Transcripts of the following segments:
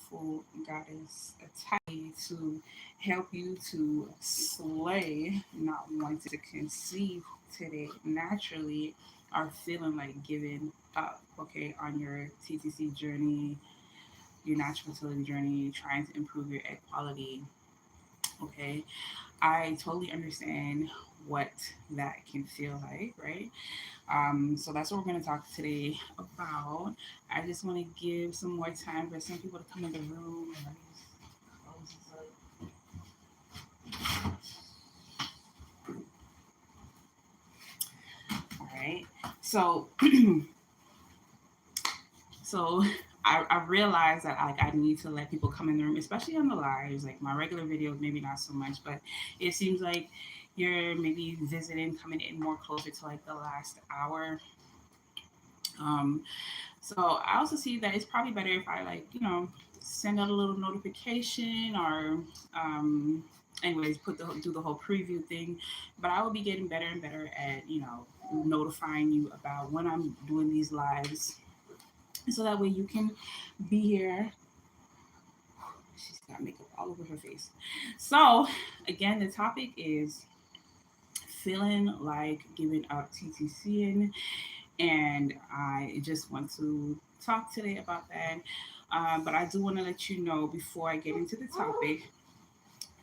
full goddess to help you to slay, not wanting to conceive today naturally, are feeling like giving up, okay, on your TTC journey, your natural fertility journey, trying to improve your egg quality, okay. I totally understand what that can feel like, right? So that's what we're going to talk today about. I just want to give some more time for some people to come in the room. All right. So, so I realized that like I need to let people come in the room, especially on the lives. Like my regular videos, maybe not so much, but it seems like you're maybe visiting, coming in more closer to like the last hour. Um, So I also see that it's probably better if I like, send out a little notification or anyways, do the whole preview thing. But I will be getting better and better at, notifying you about when I'm doing these lives. So that way you can be here. She's got makeup all over her face. So again, the topic is feeling like giving up TTCing, and I just want to talk today about that. But I do want to let you know before I get into the topic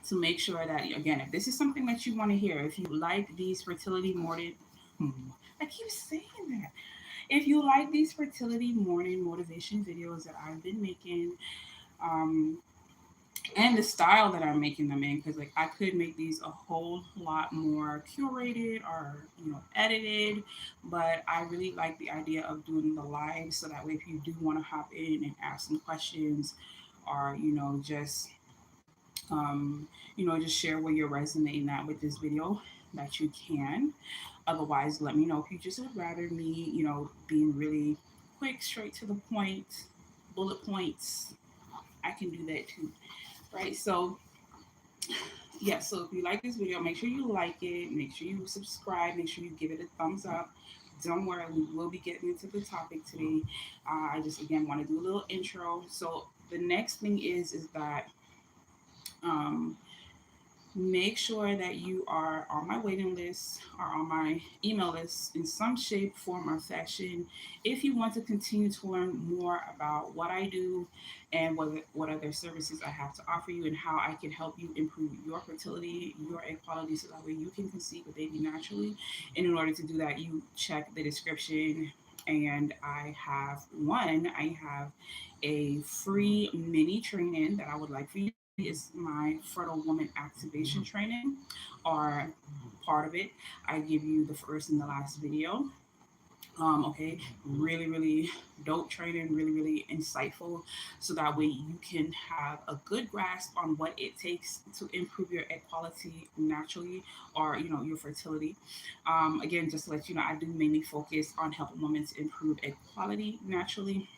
to make sure that, again, if this is something that you want to hear, if you like these fertility morning, I keep saying that. If you like these fertility morning motivation videos that I've been making, um, and the style that I'm making them in, because like I could make these a whole lot more curated or edited, but I really like the idea of doing the live so that way if you do want to hop in and ask some questions or just share where you're resonating at with this video, that you can. Otherwise, let me know if you just would rather me being really quick, straight to the point, bullet points. I can do that too, right? So yeah, so if you like this video, make sure you like it, make sure you subscribe, make sure you give it a thumbs up. Don't worry, we will be getting into the topic today. I just again want to do a little intro. So the next thing is that um, make sure that you are on my waiting list or on my email list in some shape, form, or fashion. If you want to continue to learn more about what I do and what other services I have to offer you and how I can help you improve your fertility, your egg quality, so that way you can conceive a baby naturally. And in order to do that, you check the description. And I have a free mini training that I would like for you to see. Is my fertile woman activation training, or part of it. I give you the first and the last video. Okay, really, really dope training, really, really insightful, so that way you can have a good grasp on what it takes to improve your egg quality naturally, or your fertility. Again, just to let you know, I do mainly focus on helping women to improve egg quality naturally.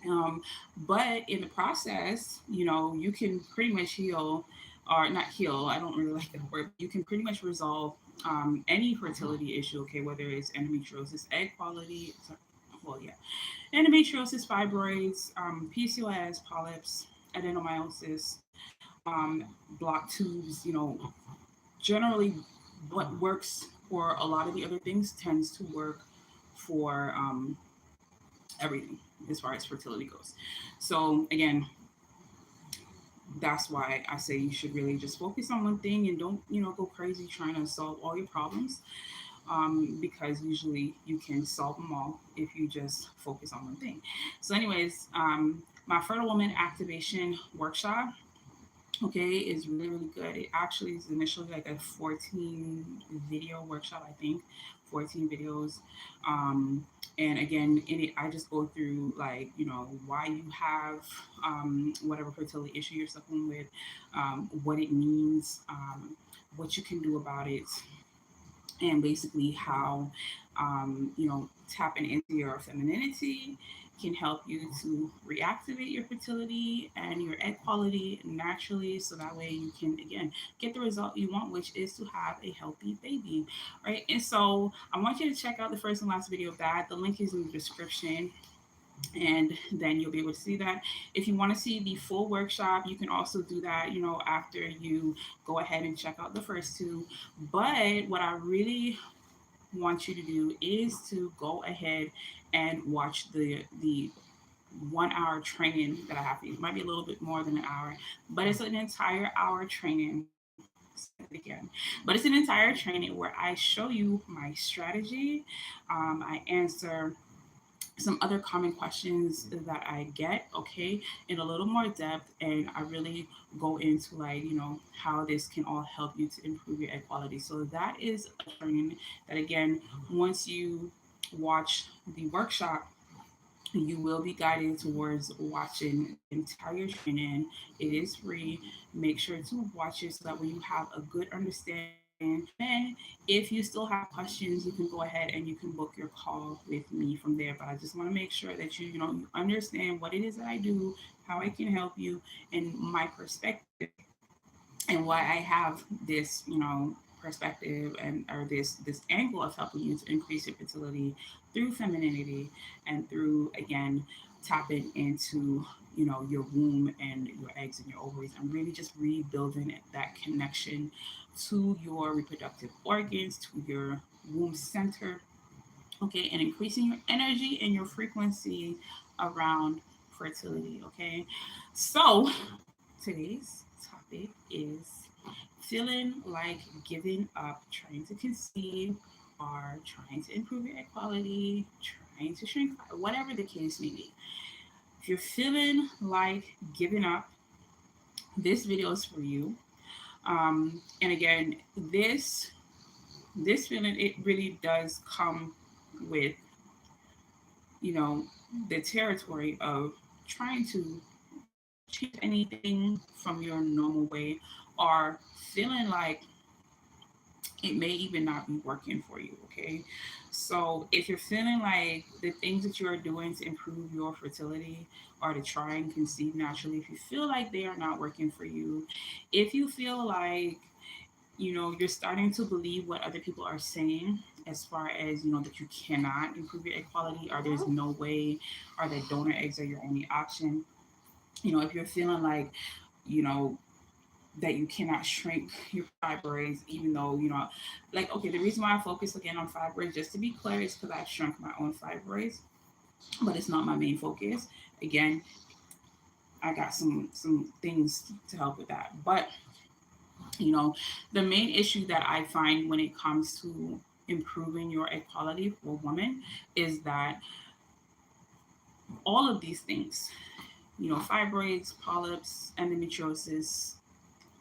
um, but in the process, you can pretty much heal, or not heal, I don't really like that word, but you can pretty much resolve any fertility issue, okay, whether it's endometriosis, egg quality, well, yeah, endometriosis, fibroids, PCOS, polyps, adenomyosis, blocked tubes, generally what works for a lot of the other things tends to work for everything as far as fertility goes. So again, that's why I say you should really just focus on one thing and don't go crazy trying to solve all your problems, because usually you can solve them all if you just focus on one thing. So anyways, my fertile woman activation workshop, okay, is really, really good. It actually is initially like a 14 video workshop, I think, 14 videos. And again, in it, I just go through like, why you have whatever fertility issue you're suffering with, what it means, what you can do about it, and basically how tapping into your femininity can help you to reactivate your fertility and your egg quality naturally, so that way you can again get the result you want, which is to have a healthy baby, right? And so I want you to check out the first and last video of that. The link is in the description. and then you'll be able to see that. If you want to see the full workshop, you can also do that, after you go ahead and check out the first two. But what I really want you to do is to go ahead and watch the 1 hour training that I have for you. It might be a little bit more than an hour, but it's an entire hour training. Say that again. But it's an entire training where I show you my strategy. I answer some other common questions that I get, okay, in a little more depth. And I really go into, like, how this can all help you to improve your egg quality. So that is a training that, again, once you watch the workshop, you will be guided towards watching the entire training. It is free. Make sure to watch it so that way you have a good understanding. Then, if you still have questions, you can go ahead and you can book your call with me from there. But I just want to make sure that you understand what it is that I do, how I can help you, and my perspective, and why I have this, perspective, and or this angle of helping you to increase your fertility through femininity, and through, again, tapping into, your womb and your eggs and your ovaries, and really just rebuilding that connection to your reproductive organs, to your womb center, okay, and increasing your energy and your frequency around fertility, okay. So today's topic is feeling like giving up trying to conceive, or trying to improve your egg quality, trying to shrink, whatever the case may be. If you're feeling like giving up, this video is for you. And again, this feeling, it really does come with, you know the territory of trying to change anything from your normal way, or feeling like it may even not be working for you, okay. So if you're feeling like the things that you are doing to improve your fertility, or to try and conceive naturally, if you feel like they are not working for you, if you feel like, you're starting to believe what other people are saying, as far as, that you cannot improve your egg quality, or there's no way, or that donor eggs are your only option, if you're feeling like, you know that you cannot shrink your fibroids, even though, like, okay, the reason why I focus again on fibroids, just to be clear, is because I've shrunk my own fibroids, but it's not my main focus. Again, I got some things to help with that. But, you know the main issue that I find when it comes to improving your egg quality for women, is that all of these things, fibroids, polyps, endometriosis,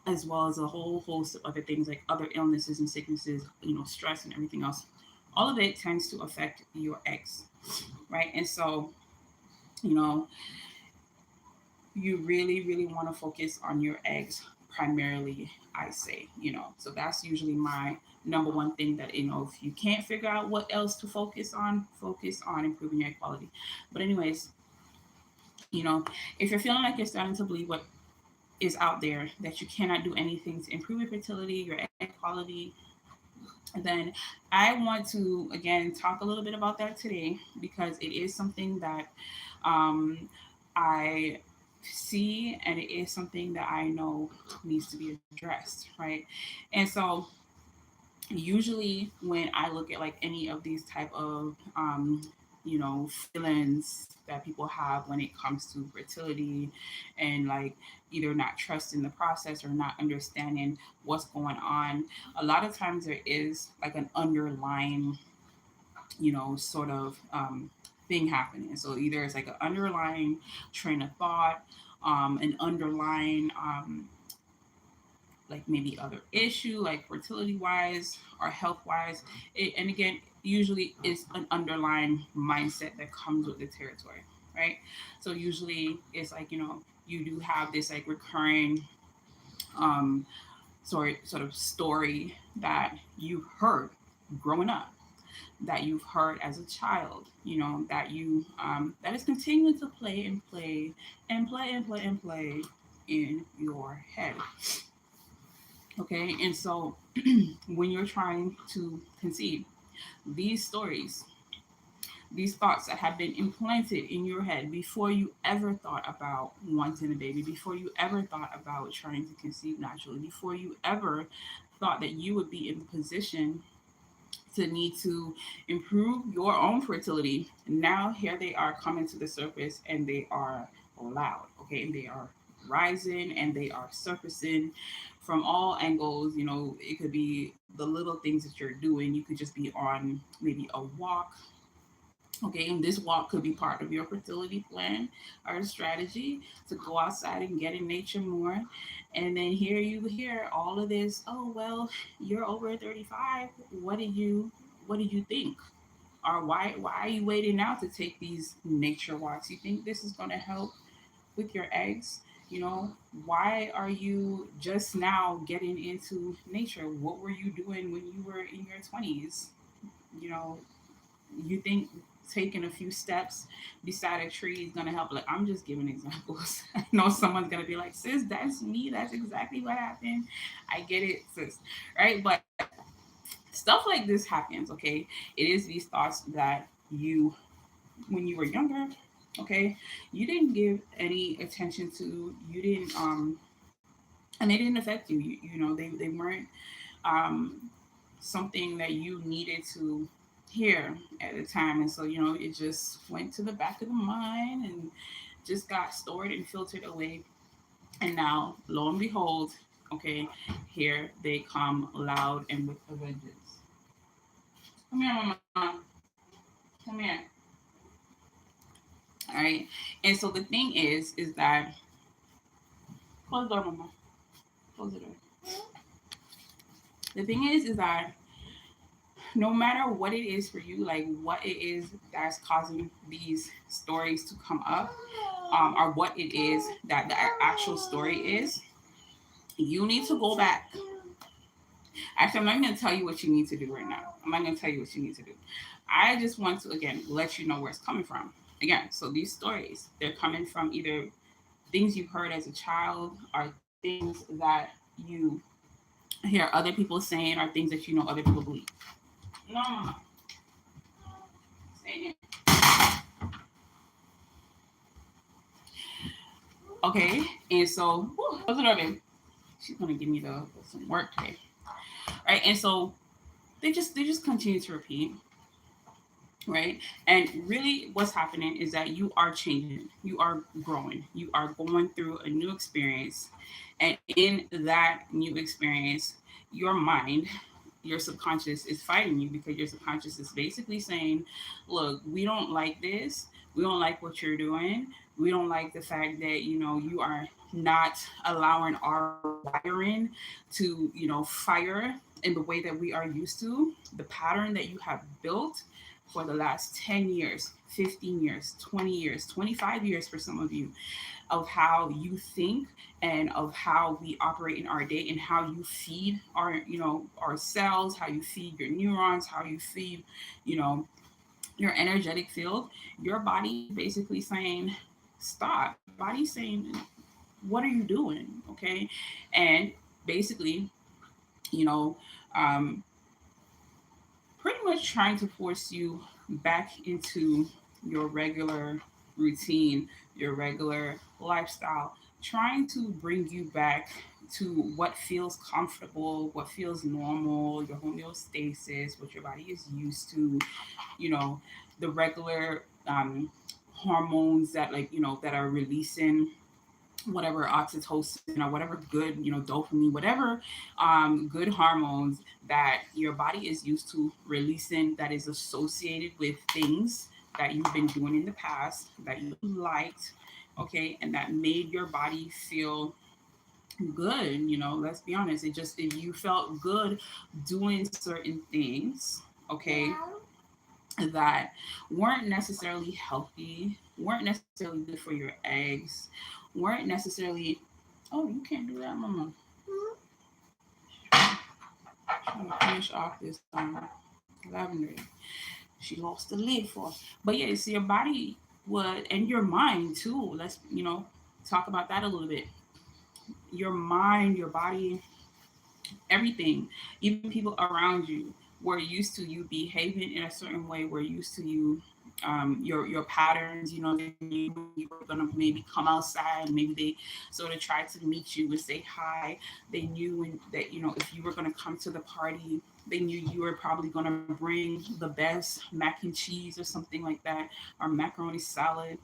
as well as a whole host of other things, like other illnesses and sicknesses, stress and everything else, all of it tends to affect your eggs, right? And so, you know, you really, really want to focus on your eggs primarily, I say, So that's usually my number one thing, that, if you can't figure out what else to focus on improving your egg quality. But anyways, if you're feeling like you're starting to believe what is out there, that you cannot do anything to improve your fertility, your egg quality, then I want to, again, talk a little bit about that today, because it is something that, I see, and it is something that I know needs to be addressed, right? And so, usually when I look at, like, any of these type of, feelings that people have when it comes to fertility, and, like, either not trusting the process, or not understanding what's going on, a lot of times there is, like, an underlying, sort of, thing happening. So either it's like an underlying train of thought, an underlying, like, maybe other issue, like fertility wise or health wise. And again, usually it's an underlying mindset that comes with the territory, right? So usually it's like, you do have this, like, recurring, um sort of story that you heard growing up, that you've heard as a child, that that is continuing to play and play and play and play and play in your head. Okay, and so when you're trying to conceive, these stories, these thoughts that have been implanted in your head before you ever thought about wanting a baby, before you ever thought about trying to conceive naturally, before you ever thought that you would be in the position to need to improve your own fertility. Now here they are coming to the surface, and they are loud, okay? And they are rising, and they are surfacing from all angles. You know, it could be the little things that you're doing. You could just be on maybe a walk. Okay, and this walk could be part of your fertility plan or strategy to go outside and get in nature more. And then here you hear all of this, oh well, you're over 35. What did you think? Or why are you waiting now to take these nature walks? You think this is gonna help with your eggs? You know, why are you just now getting into nature? What were you doing when you were in your 20s? You know, you think taking a few steps beside a tree is gonna help? Like, I'm just giving examples. I know someone's gonna be like, sis, that's me. That's exactly what happened. I get it, sis. Right? But stuff like this happens, okay? It is these thoughts that you, when you were younger, okay, you didn't give any attention to, you didn't, and they didn't affect you. You know, they weren't something that you needed to hear at the time. And so, it just went to the back of the mind and just got stored and filtered away. And now, lo and behold, okay, here they come loud and with a vengeance. Come here, mama. Come here. All right. And so the thing is that, close the door, mama. Close the door. The thing is that no matter what it is for you, like what it is that's causing these stories to come up, or what it is that the actual story is, you need to go back. Actually, I'm not going to tell you what you need to do right now. I'm not going to tell you what you need to do. I just want to, again, let you know where it's coming from. Again, so these stories, they're coming from either things you've heard as a child, or things that you hear other people saying, or things that you know other people believe. No, mama. Stay in. Okay, and so, close the door, babe. She's gonna give me the some work today, right? And so they just continue to repeat, right? And really, what's happening is that you are changing, you are growing, you are going through a new experience, and in that new experience, your mind, your subconscious is fighting you, because your subconscious is basically saying, look, we don't like this, we don't like what you're doing, we don't like the fact that you are not allowing our wiring to fire in the way that we are used to, the pattern that you have built for the last 10 years, 15 years, 20 years, 25 years for some of you, of how you think and of how we operate in our day, and how you feed our cells, how you feed your neurons, how you feed you know your energetic field. Your body is basically saying stop. Your body's saying, what are you doing? Okay. And basically, you know um, pretty much trying to force you back into your regular routine, your regular lifestyle, trying to bring you back to what feels comfortable, what feels normal, your homeostasis, what your body is used to, you know, the regular hormones that, like, that are releasing whatever oxytocin or whatever good, dopamine, whatever good hormones that your body is used to releasing, that is associated with things that you've been doing in the past that you liked, okay, and that made your body feel good. Let's be honest, it just, if you felt good doing certain things, okay, that weren't necessarily healthy, weren't necessarily good for your eggs, weren't necessarily. Oh, you can't do that, mama. Trying to finish off this lavender. She lost the lid for us. But yeah, so your body would, and your mind too. Let's talk about that a little bit. Your mind, your body, everything, even people around you, were used to you behaving in a certain way. We're used to you your patterns. You know, they knew when you were gonna maybe come outside. Maybe they sort of tried to meet you and say hi. They knew that, you know, if you were gonna come to the party, they knew you were probably gonna bring the best mac and cheese or something like that, or macaroni salad,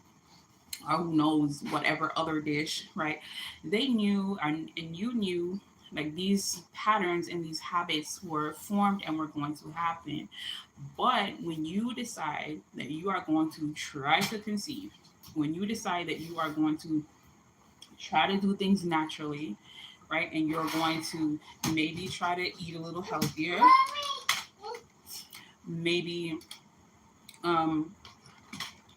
or who knows, whatever other dish, right? They knew, and you knew, like these patterns and these habits were formed and were going to happen. But when you decide that you are going to try to conceive, when you decide that you are going to try to do things naturally, right, and you're going to maybe try to eat a little healthier, maybe um,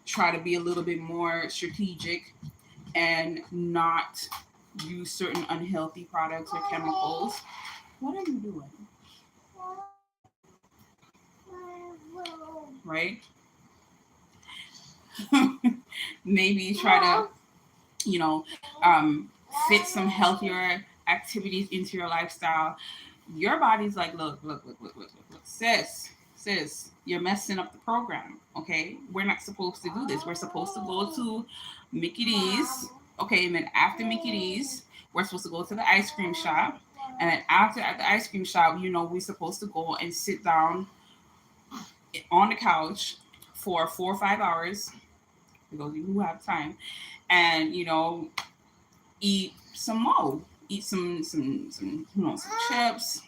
try to be a little bit more strategic and not use certain unhealthy products or chemicals. What are you doing? Right? Maybe try to, you know, fit some healthier activities into your lifestyle. Your body's like, look, sis, you're messing up the program. Okay, we're not supposed to do this. We're supposed to go to Mickey D's. Okay, and then after Mickey D's, we're supposed to go to the ice cream shop. And then after at the ice cream shop, you know, we're supposed to go and sit down on the couch for 4 or 5 hours, for those of you who have time, and, you know, eat some more, eat some, you know, some chips,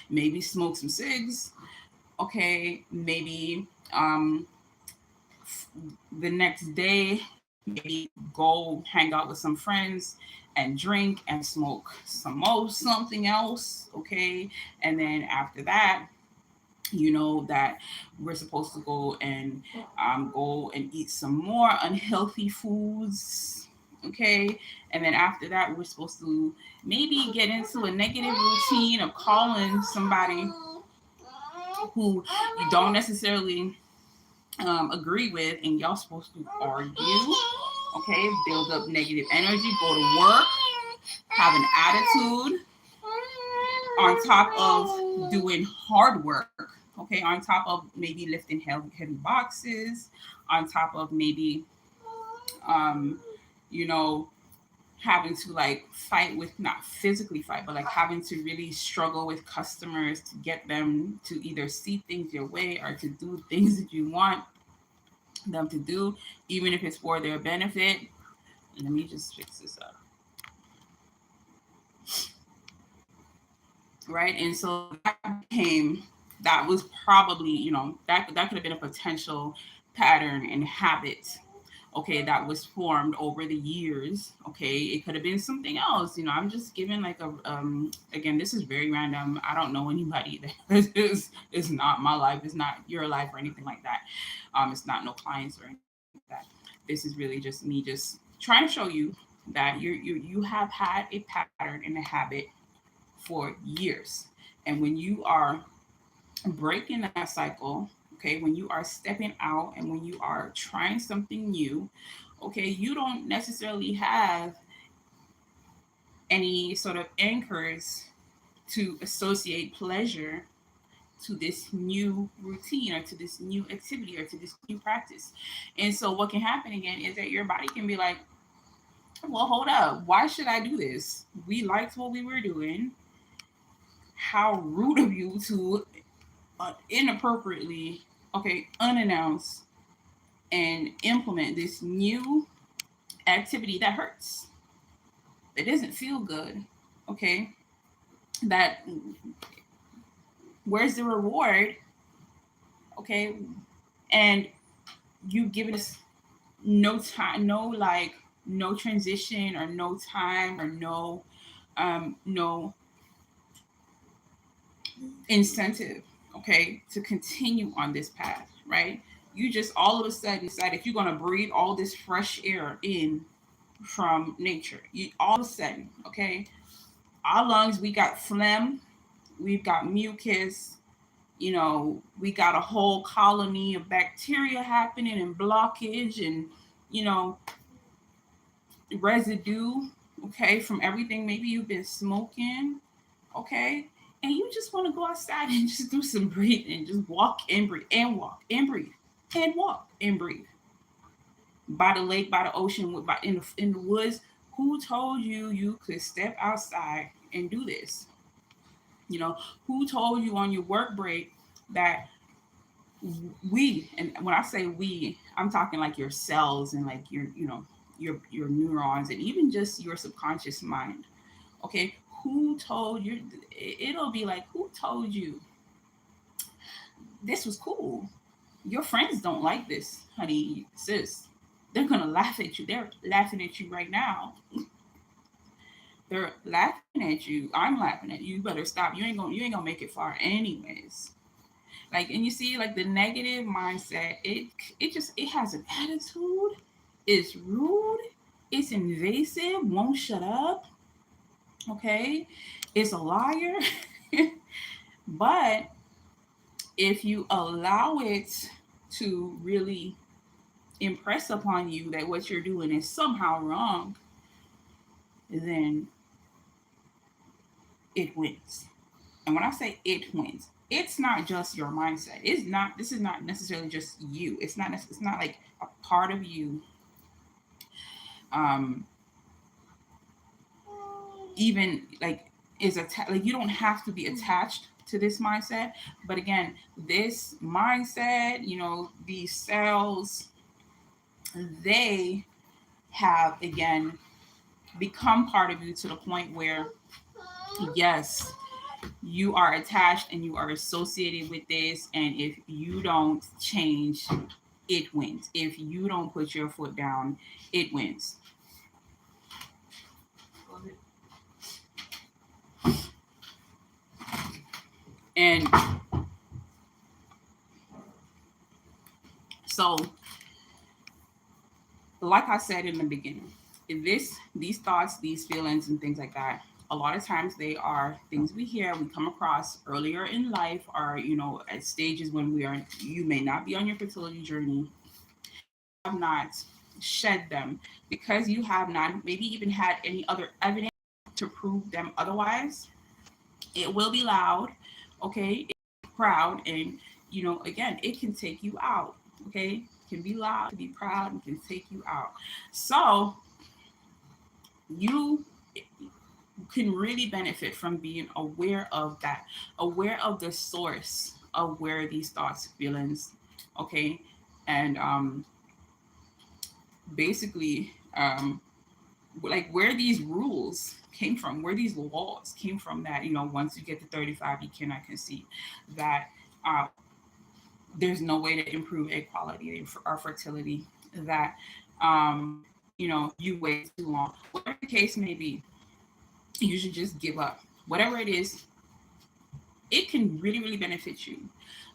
maybe smoke some cigs. Okay, maybe the next day, maybe go hang out with some friends and drink and smoke some more something else. Okay, and then after that, you know that we're supposed to go and eat some more unhealthy foods. Okay, and then after that, we're supposed to maybe get into a negative routine of calling somebody who you don't necessarily agree with, and y'all supposed to argue. Okay, build up negative energy, go to work, have an attitude, on top of doing hard work. Okay, on top of maybe lifting heavy boxes, on top of maybe, um, you know, having to like fight with, not physically fight, but like having to really struggle with customers to get them to either see things your way or to do things that you want them to do, even if it's for their benefit. Let me just fix this up. Right, and so that was probably, you know, that could have been a potential pattern and habit, okay, that was formed over the years. Okay, it could have been something else. You know, I'm just giving like a again, this is very random. I don't know anybody that is not my life, it's not your life or anything like that. It's not no clients or anything like that. This is really just me just trying to show you that you have had a pattern and a habit for years. And when you are breaking that cycle, okay, when you are stepping out and when you are trying something new, okay, you don't necessarily have any sort of anchors to associate pleasure to this new routine or to this new activity or to this new practice. And so what can happen again is that your body can be like, well, hold up, why should I do this? We liked what we were doing. How rude of you to inappropriately, okay, unannounced and implement this new activity that hurts, that doesn't feel good, okay, that, where's the reward, okay, and you give us no time, no like, no transition or no time or no incentive, okay, to continue on this path, right? You just all of a sudden decide if you're going to breathe all this fresh air in from nature. You all of a sudden, okay, our lungs, we got phlegm, we've got mucus, you know, we got a whole colony of bacteria happening and blockage and, you know, residue, okay, from everything maybe you've been smoking, okay, and you just want to go outside and just do some breathing, just walk and breathe and walk and breathe. and walk and breathe by the lake, by the ocean, in the woods. Who told you you could step outside and do this? You know, who told you on your work break that we, and when I say we, I'm talking like your cells and like your, your neurons and even just your subconscious mind. Okay, who told you? It'll be like, who told you this was cool? Your friends don't like this, honey, sis. They're gonna laugh at you. They're laughing at you right now. They're laughing at you. I'm laughing at you. You better stop. You ain't gonna make it far anyways. Like, and you see, like the negative mindset, it has an attitude. It's rude. It's invasive. Won't shut up. Okay, it's a liar. But if you allow it to really impress upon you that what you're doing is somehow wrong, then it wins. And when I say it wins, it's not just your mindset. It's not. This is not necessarily just you. It's not. It's not like a part of you. Um, even like like you don't have to be attached to this mindset. But again, this mindset, these cells, they have again become part of you to the point where yes, you are attached and you are associated with this, and if you don't change, it wins. If you don't put your foot down, it wins. And so, like I said in the beginning, these thoughts, these feelings and things like that, a lot of times they are things we hear, we come across earlier in life, or at stages when you may not be on your fertility journey, have not shed them, because you have not maybe even had any other evidence to prove them otherwise. It will be loud, okay? It's proud, and again, it can take you out, okay? It can be loud, it can be proud, it can take you out. So you can really benefit from being aware of that, aware of the source of where these thoughts, feelings, okay, and basically like where these rules came from, where these laws came from, that once you get to 35 you cannot conceive, that uh, there's no way to improve egg quality or fertility, that you wait too long, whatever the case may be, you should just give up. Whatever it is, it can really, really benefit you.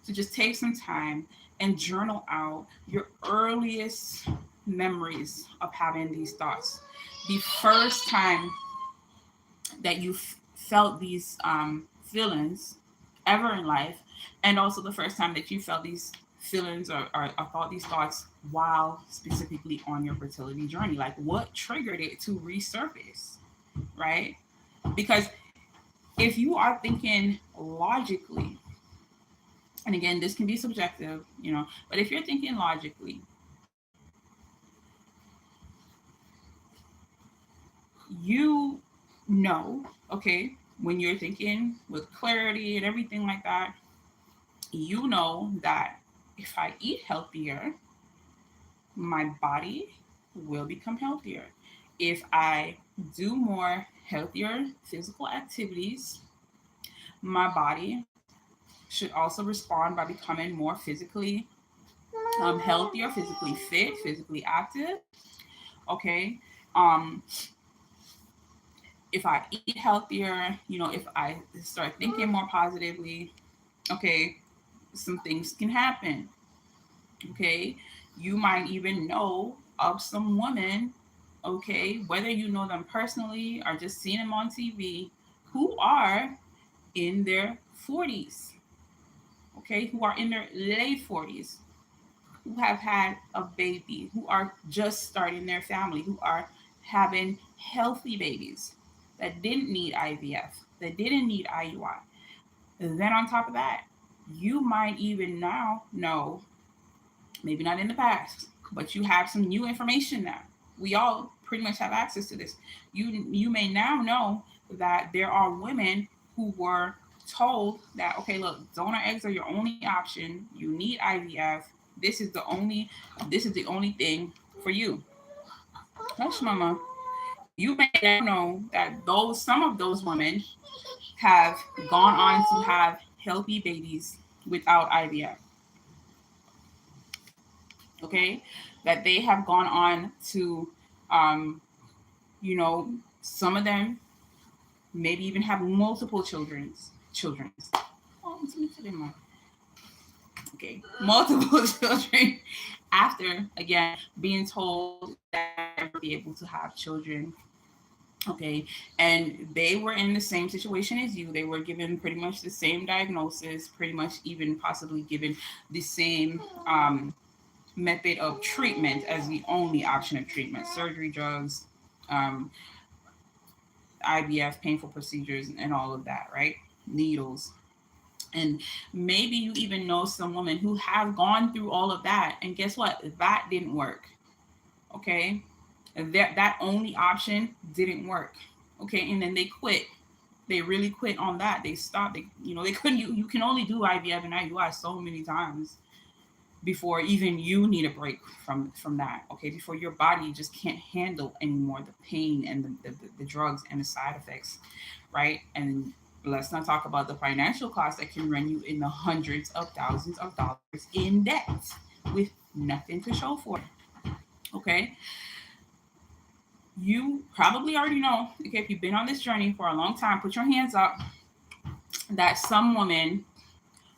So just take some time and journal out your earliest memories of having these thoughts. The first time that you felt these feelings ever in life, and also the first time that you felt these feelings or thought these thoughts while specifically on your fertility journey. Like, what triggered it to resurface, right? Because if you are thinking logically, and again, this can be subjective, but if you're thinking logically, you know, okay, when you're thinking with clarity and everything like that, you know that if I eat healthier, my body will become healthier. If I do more healthier physical activities, my body should also respond by becoming more physically healthier, physically fit, physically active. Okay. Um, if I eat healthier, if I start thinking more positively, okay, some things can happen. Okay. You might even know of some women, okay, whether you know them personally or just seen them on TV, who are in their 40s, okay, who are in their late 40s, who have had a baby, who are just starting their family, who are having healthy babies that didn't need IVF, that didn't need IUI. And then on top of that, you might even now know maybe not in the past, but you have some new information now. We all pretty much have access to this. You may now know that there are women who were told that, okay, look, donor eggs are your only option. You need IVF. This is the only thing for you. Hush, mama. You may now know that those some of those women have gone on to have healthy babies without IVF. Okay, that they have gone on to, um, some of them maybe even have multiple children's. Oh, it's me today, Mom. Okay, multiple children after again being told that they'll never be able to have children. Okay, and they were in the same situation as you. They were given pretty much the same diagnosis, pretty much even possibly given the same method of treatment as the only option of treatment: surgery, drugs, um, IVF, painful procedures, and all of that, right? Needles. And maybe you even know some women who have gone through all of that, and guess what? That didn't work. Okay, and that only option didn't work. Okay, and then they quit. They really quit on that. They stopped. They couldn't. You can only do IVF and IUI so many times before even you need a break from that. Okay, before your body just can't handle anymore the pain and the drugs and the side effects, right? And let's not talk about the financial cost that can run you in the hundreds of thousands of dollars in debt with nothing to show for it. Okay, you probably already know. Okay, if you've been on this journey for a long time, put your hands up that some women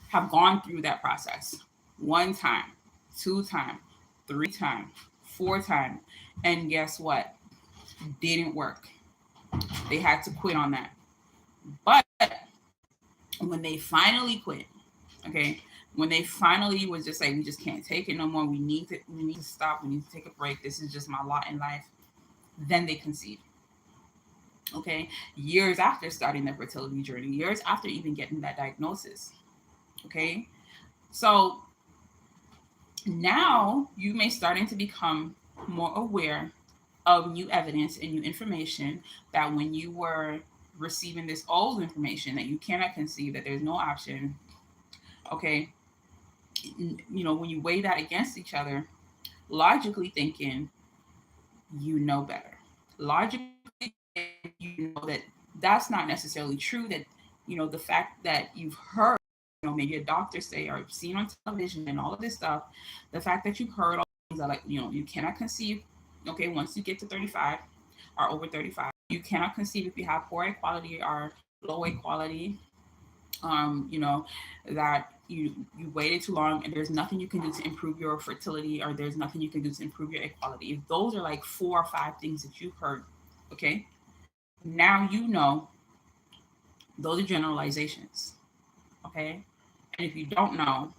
have gone through that process one time, two time, three time, four time, and guess what? Didn't work. They had to quit on that. But when they finally quit, okay, when they finally was just like, we just can't take it no more. We need to stop. We need to take a break. This is just my lot in life. Then they conceive. Okay, years after starting their fertility journey, years after even getting that diagnosis. Okay, so now you may starting to become more aware of new evidence and new information that when you were receiving this old information that you cannot conceive, that there's no option. Okay, when you weigh that against each other, logically thinking, you know better. Logically, you know that that's not necessarily true. That the fact that you've heard, maybe a doctor say or seen on television and all of this stuff, the fact that you've heard all things that, like, you cannot conceive. Okay, once you get to 35 or over 35, you cannot conceive if you have poor quality or low quality. That you waited too long and there's nothing you can do to improve your fertility, or there's nothing you can do to improve your equality. If those are like 4 or 5 things that you've heard, okay, now those are generalizations. Okay, and if you don't know,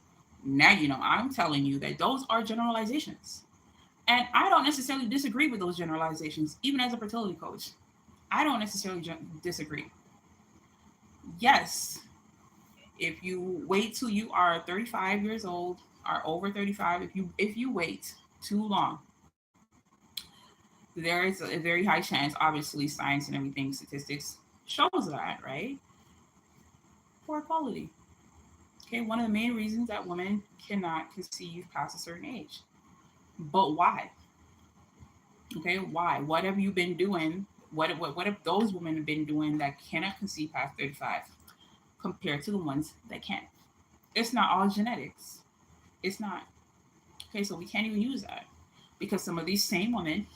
now you know. I'm telling you that those are generalizations, and I don't necessarily disagree with those generalizations. Even as a fertility coach, I don't necessarily disagree. Yes, if you wait till you are 35 years old or over 35, if you wait too long, there is a very high chance, obviously science and everything, statistics shows that, right? Poor quality. Okay, one of the main reasons that women cannot conceive past a certain age. But why? Okay, why? What have you been doing? What have those women been doing that cannot conceive past 35 compared to the ones that can? It's not all genetics. It's not. Okay, so we can't even use that because some of these same women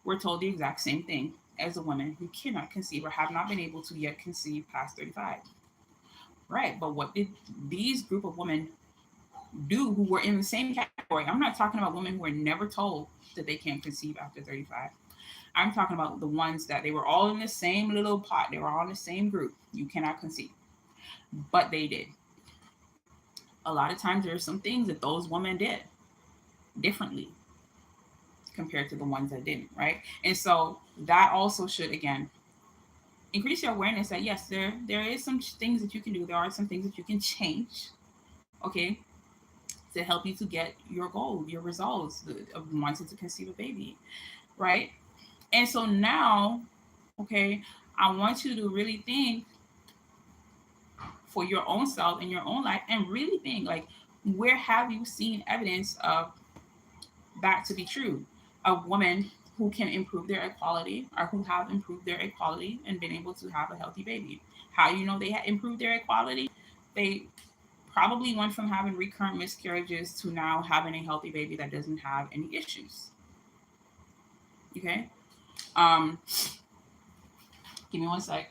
were told the exact same thing as the women who cannot conceive or have not been able to yet conceive past 35. Right, but what did these group of women do who were in the same category? I'm not talking about women who were never told that they can't conceive after 35. I'm talking about the ones that they were all in the same little pot. They were all in the same group. You cannot conceive. But they did. A lot of times there are some things that those women did differently compared to the ones that didn't, right? And so that also should, again, increase your awareness that yes, there is some things that you can do. There are some things that you can change, okay, to help you to get your goal, your results of wanting to conceive a baby, right? And so now, okay, I want you to really think for your own self in your own life and really think like, where have you seen evidence of that to be true? Of women who can improve their equality or who have improved their equality and been able to have a healthy baby. How you know they improved their equality? They probably went from having recurrent miscarriages to now having a healthy baby that doesn't have any issues. Okay. Um, Give me one sec.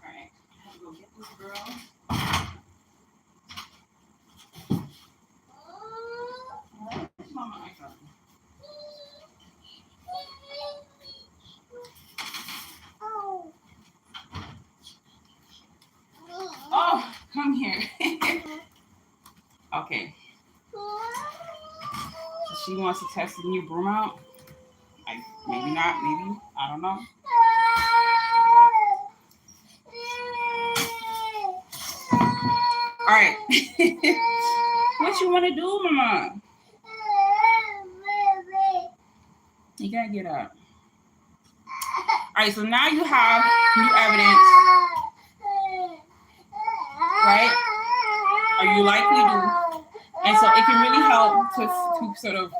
All right. I have to go get this girl. Where's Mama? I got her. Oh, come here. Okay. So she wants to test the new broom out. Like, maybe not, maybe. I don't know. All right. What you want to do, Mama? You gotta get up. All right, so now you have new evidence, right? Or you likely do. And so it can really help to sort of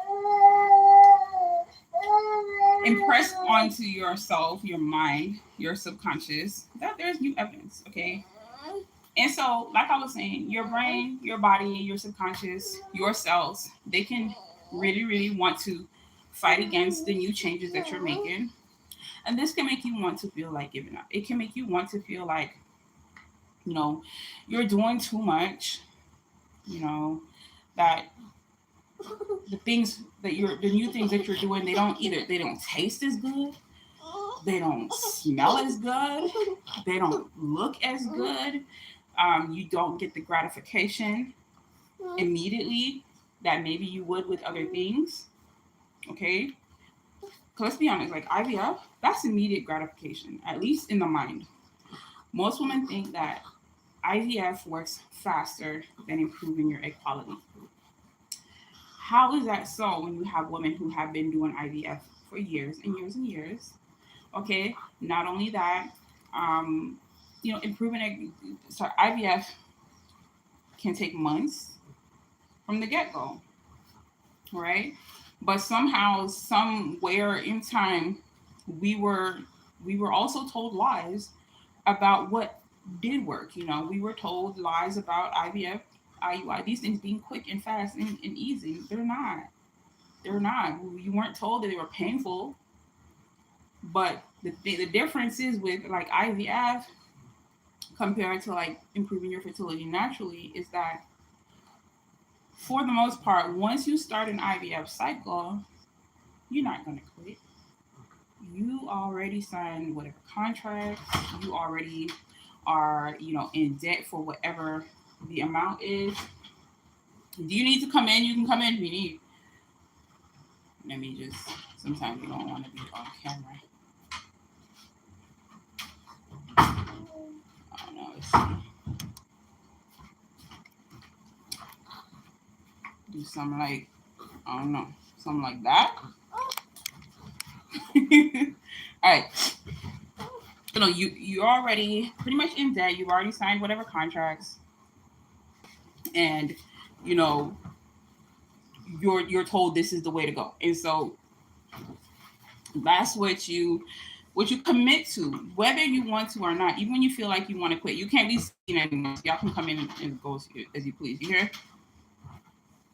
impress onto yourself, your mind, your subconscious, that there's new evidence, okay? And so, like I was saying, your brain, your body, your subconscious, your cells, they can really, really want to fight against the new changes that you're making. And this can make you want to feel like giving up. It can make you want to feel like, you know, you're doing too much, you know, that the new things that you're doing, they don't taste as good, they don't smell as good, they don't look as good. You don't get the gratification immediately that maybe you would with other things. Okay, so let's be honest, like IVF, that's immediate gratification, at least in the mind. Most women think that IVF works faster than improving your equality. How is that so when you have women who have been doing IVF for years and years and years? Okay, not only that, um, improving IVF can take months from the get go, right? But somehow, somewhere in time, we were we were also told lies about what did work. We were told lies about IVF, IUI, these things being quick and fast and easy. They're not. They're not. You weren't told that they were painful. But the difference is with like IVF compared to like improving your fertility naturally is that for the most part, once you start an IVF cycle, you're not going to quit. You already signed whatever contract, you already are, in debt for whatever the amount is. Do you need to come in? You can come in if you need. Let me just, sometimes you don't want to be on camera. I don't know. Let's see. Do something like, I don't know, something like that. All right. You're already pretty much in debt. You've already signed whatever contracts, and you know you're told this is the way to go. And so that's what you what you commit to, whether you want to or not, even when you feel like you want to quit. You can't be seen anymore. So y'all can come in and go as you please. You hear?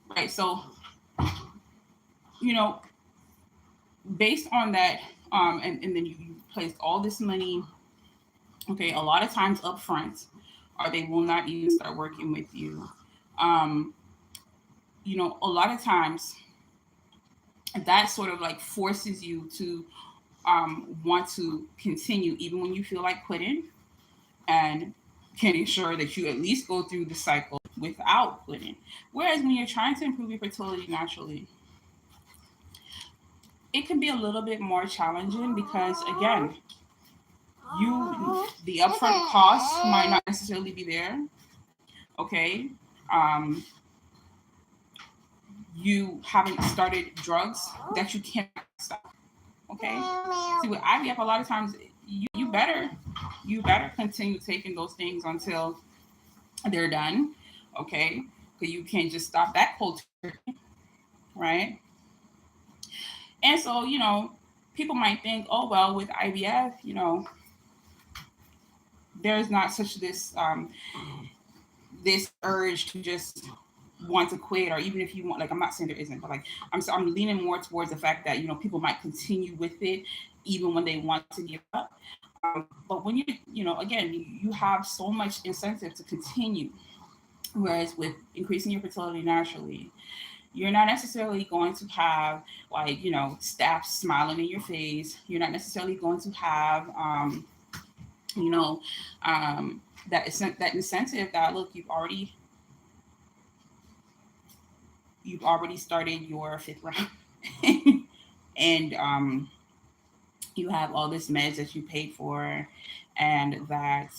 Right. So, you know, based on that, and then you placed all this money, okay, a lot of times up front, or they will not even start working with you. Um, a lot of times that sort of like forces you to want to continue even when you feel like quitting, and can ensure that you at least go through the cycle without quitting. Whereas when you're trying to improve your fertility naturally, it can be a little bit more challenging because again, the upfront costs might not necessarily be there. Okay. Um, you haven't started drugs that you can't stop. Okay. See, with IVF, a lot of times you better continue taking those things until they're done. Okay. Because you can't just stop that cold turkey, right? And so, people might think, oh well, with IVF, there's not such this urge to just want to quit, or even if you want, like, I'm not saying there isn't, but like I'm leaning more towards the fact that people might continue with it even when they want to give up. But when again, you have so much incentive to continue. Whereas with increasing your fertility naturally, you're not necessarily going to have, like, staff smiling in your face. You're not necessarily going to have you know that incentive that, look, you've already started your fifth round and you have all this meds that you paid for, and that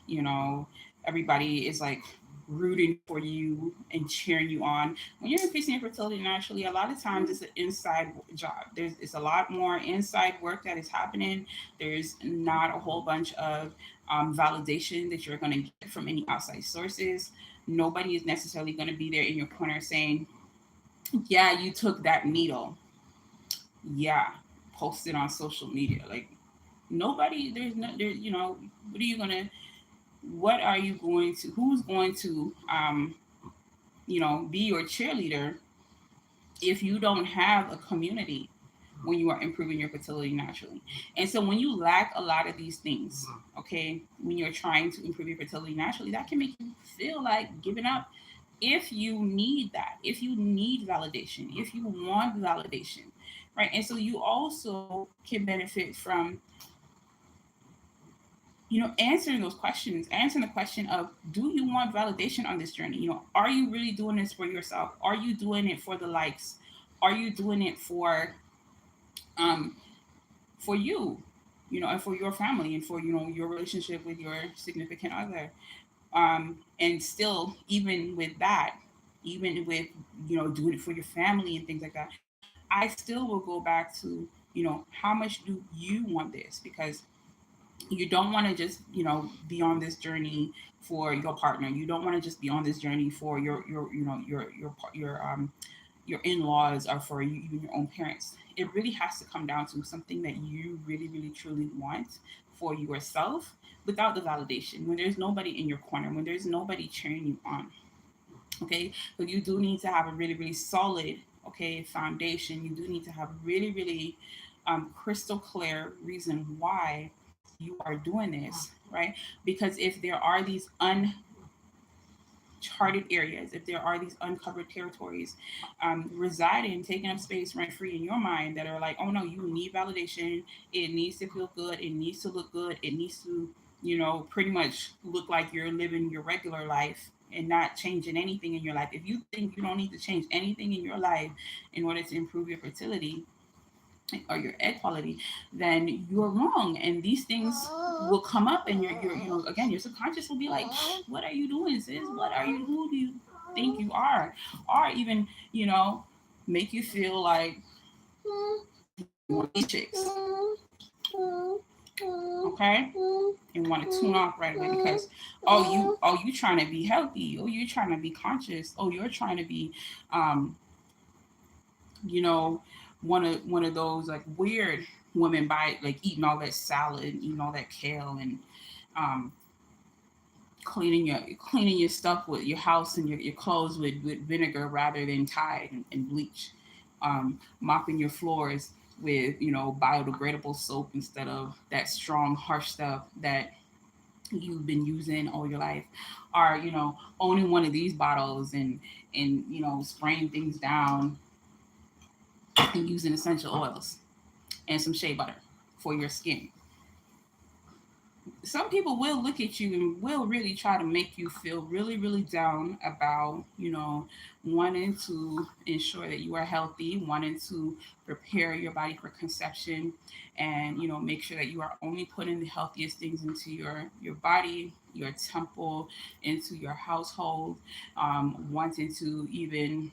you know everybody is like rooting for you and cheering you on. When you're increasing your fertility naturally, a lot of times it's an inside job. It's a lot more inside work that is happening. There's not a whole bunch of validation that you're going to get from any outside sources. Nobody is necessarily going to be there in your corner saying, yeah, you took that needle, yeah, post it on social media. Like, nobody, there's no there, what are you gonna what are you going to who's going to be your cheerleader if you don't have a community when you are improving your fertility naturally. And so when you lack a lot of these things, okay, when you're trying to improve your fertility naturally, that can make you feel like giving up. If you need that, if you need validation, if you want validation, right? And so you also can benefit from answering those questions, answering the question of, do you want validation on this journey? Are you really doing this for yourself? Are you doing it for the likes? Are you doing it um for you, and for your family, and for your relationship with your significant other? And still, even with that, even with doing it for your family and things like that, I still will go back to, how much do you want this? Because you don't want to just be on this journey for your partner. You don't want to just be on this journey for your in-laws, or for you, even your own parents. It really has to come down to something that you really, really, truly want for yourself, without the validation, when there's nobody in your corner, when there's nobody cheering you on. Okay, but you do need to have a really, really solid, okay, foundation. You do need to have really, really crystal clear reason why you are doing this, right? Because if there are these uncharted areas, if there are these uncovered territories residing, taking up space rent free in your mind, that are like, oh no, you need validation, it needs to feel good, it needs to look good, it needs to, pretty much look like you're living your regular life and not changing anything in your life. If you think you don't need to change anything in your life in order to improve your fertility or your egg quality, then you're wrong. And these things will come up, and again, your subconscious will be like, what are you doing, sis? What are you, who do you think you are? Or even, make you feel like one of these chicks, okay? And want to tune off right away because, you trying to be healthy, you trying to be conscious, you're trying to be um you know one of those like weird women by like eating all that salad, eating all that kale, and um, cleaning your stuff with your house and your clothes with vinegar rather than Tide and bleach, mopping your floors with biodegradable soap instead of that strong harsh stuff that you've been using all your life, or owning one of these bottles and spraying things down and using essential oils and some shea butter for your skin. Some people will look at you and will really try to make you feel really, really down about, wanting to ensure that you are healthy, wanting to prepare your body for conception, and, make sure that you are only putting the healthiest things into your body, your temple, into your household, wanting to even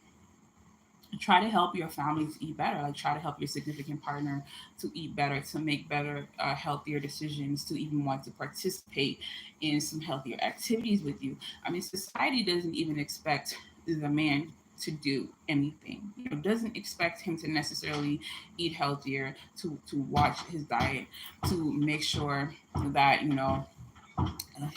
try to help your family to eat better, like try to help your significant partner to eat better, to make better healthier decisions, to even want to participate in some healthier activities with you. I mean, society doesn't even expect the man to do anything, doesn't expect him to necessarily eat healthier, to watch his diet, to make sure that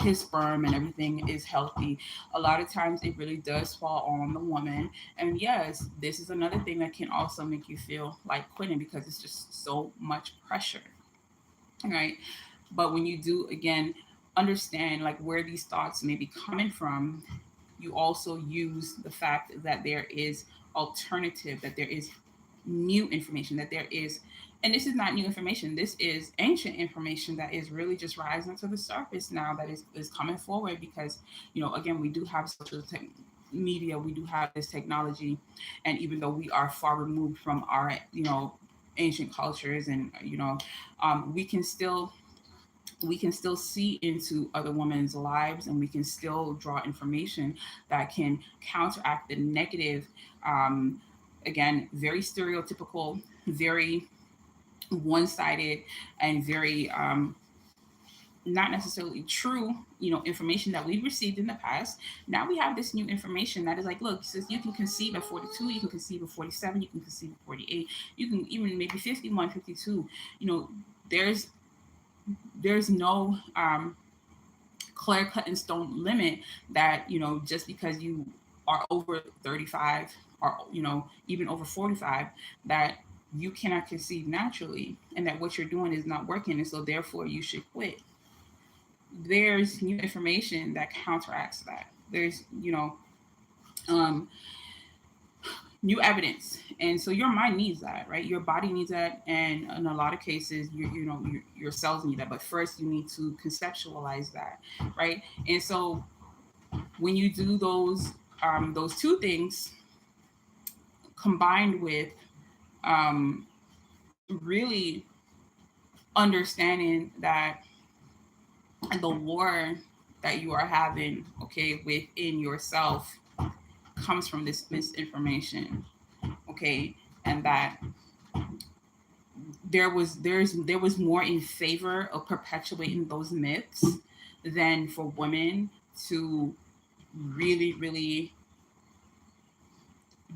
his sperm and everything is healthy. A lot of times it really does fall on the woman. And yes, this is another thing that can also make you feel like quitting because it's just so much pressure. Right. But when you do, again, understand like where these thoughts may be coming from, you also use the fact that there is alternative, that there is new information, that there is, and this is not new information, this is ancient information that is really just rising to the surface now, that is coming forward because, again, we do have social media, we do have this technology, and even though we are far removed from our, ancient cultures, and we can still see into other women's lives, and we can still draw information that can counteract the negative, um, again, very stereotypical, very one-sided, and very not necessarily true, information that we've received in the past. Now we have this new information that is like, look, says you can conceive at 42, you can conceive at 47, you can conceive at 48, you can even maybe 51, 52. There's no clear cut and stone limit that, just because you are over 35, or even over 45, that you cannot conceive naturally, and that what you're doing is not working, and so therefore you should quit. There's new information that counteracts that. There's um, new evidence, and so your mind needs that, right? Your body needs that, and in a lot of cases your cells need that, but first you need to conceptualize that, right? And so when you do those two things combined with um, really understanding that the war that you are having, okay, within yourself, comes from this misinformation, okay, and that there was more in favor of perpetuating those myths than for women to really, really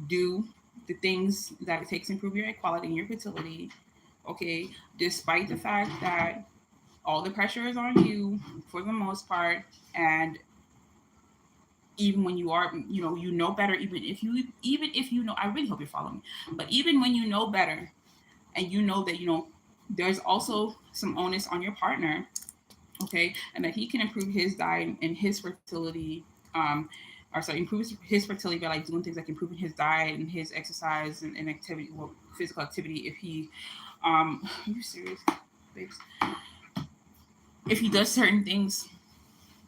do the things that it takes to improve your equality and your fertility, okay, despite the fact that all the pressure is on you for the most part. And even when you are, better, even if you know, I really hope you're following me, but even when you know better, and you know that, there's also some onus on your partner, okay, and that he can improve his diet and his fertility, or sorry, improve his fertility by like doing things like improving his diet and his exercise and activity, well, physical activity. If he, are you serious, babes? If he does certain things,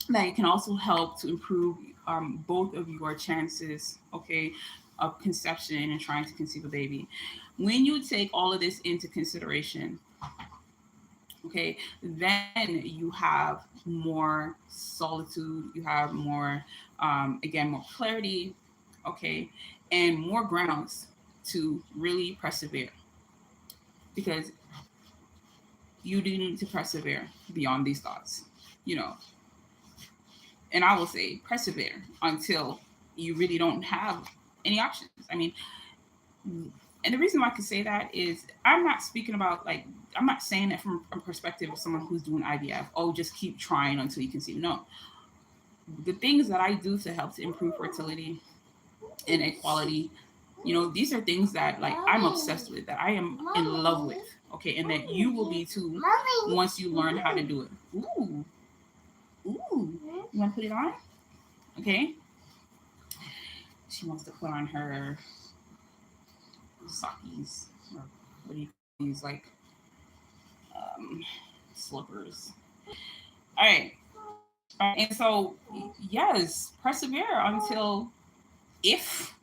that it can also help to improve both of your chances, okay, of conception and trying to conceive a baby. When you take all of this into consideration, okay, then you have more solitude, you have more, again, more clarity, okay, and more grounds to really persevere, because you do need to persevere beyond these thoughts, you know. And I will say persevere until you really don't have any options. I mean, And the reason why I can say that is I'm not speaking about like, I'm not saying that from a perspective of someone who's doing IVF. Oh, just keep trying until you conceive. No, the things that I do to help to improve fertility and equality, these are things that like I'm obsessed with, that I am in love with. Okay, and that you will be too once you learn how to do it. Ooh, ooh, you want to put it on? Okay. She wants to put on her sockies, or what do you call these, like um, slippers. All right. And so, yes, persevere until, if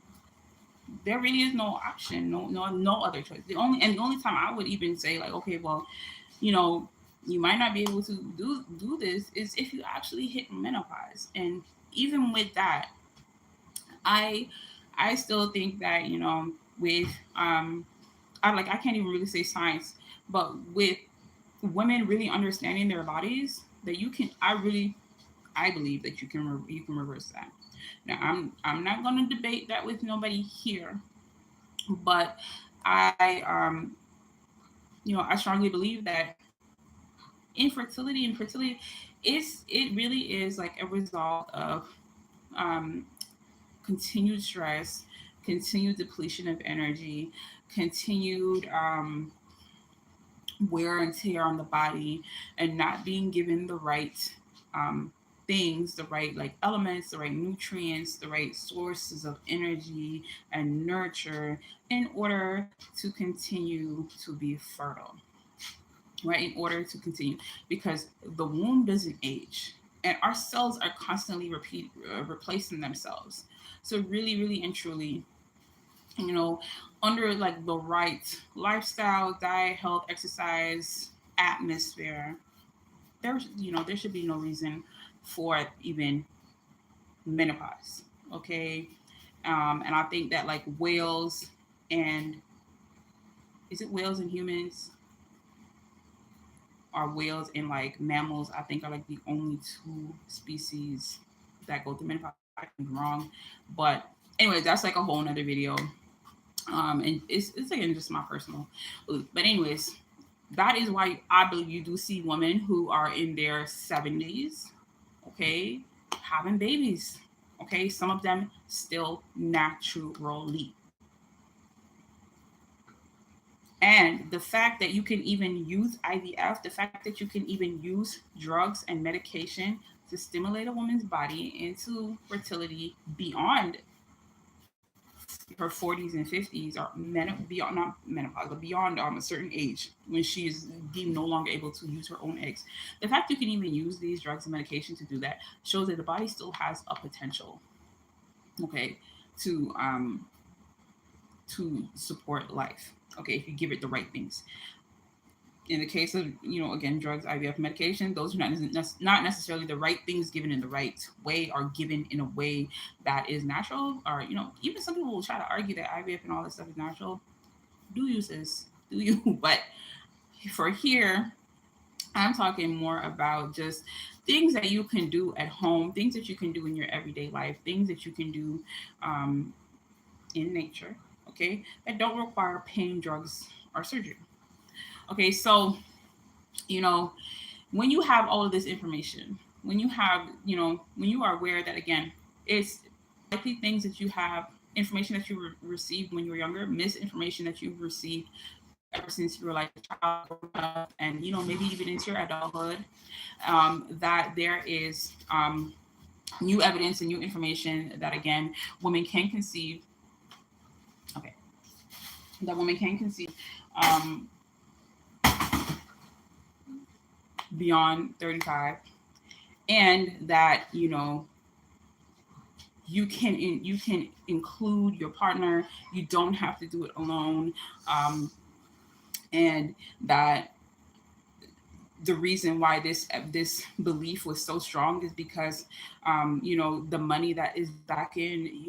there really is no option, no other choice. The only time I would even say like, okay, well, you know, you might not be able to do this is if you actually hit menopause. And even with that, I I still think that, with I can't even really say science, but with women really understanding their bodies, that you can I believe that you can reverse that. Now I'm not going to debate that with nobody here, but I I strongly believe that infertility and fertility, it really is like a result of um, continued stress, continued depletion of energy, continued wear and tear on the body, and not being given the right um, things, the right like elements, the right nutrients, the right sources of energy and nurture in order to continue to be fertile, right? In order to continue, because the womb doesn't age, and our cells are constantly replacing themselves. So really, really and truly, you know, under like the right lifestyle, diet, health, exercise, atmosphere, there should be no reason for even menopause. Okay. And I think that like whales and, is it whales and humans, are whales and like mammals, I think, are like the only two species that go through menopause. I could be wrong. But anyway, that's like a whole nother video. And it's again just my personal belief. But anyways, that is why I believe you do see women who are in their 70s, okay, having babies. Okay, some of them still naturally. And the fact that you can even use IVF, the fact that you can even use drugs and medication to stimulate a woman's body into fertility beyond her 40s and 50s, or beyond, not menopause, but beyond a certain age when she is deemed no longer able to use her own eggs. The fact you can even use these drugs and medication to do that shows that the body still has a potential, okay, to support life. Okay, if you give it the right things. In the case of, again, drugs, IVF, medication, those are not necessarily the right things given in the right way, or given in a way that is natural. Or, even some people will try to argue that IVF and all this stuff is natural. Do use this, do you? But for here, I'm talking more about just things that you can do at home, things that you can do in your everyday life, things that you can do um, in nature, okay, that don't require pain, drugs, or surgery. Okay, so, you know, when you have all of this information, when you are aware that, again, it's likely things that you have, information that you received when you were younger, misinformation that you've received ever since you were like a child growing up, and maybe even into your adulthood, that there is new evidence and new information that, again, women can conceive. Okay, that women can conceive um, beyond 35, and that you can include your partner. You don't have to do it alone, and that the reason why this belief was so strong is because the money that is back in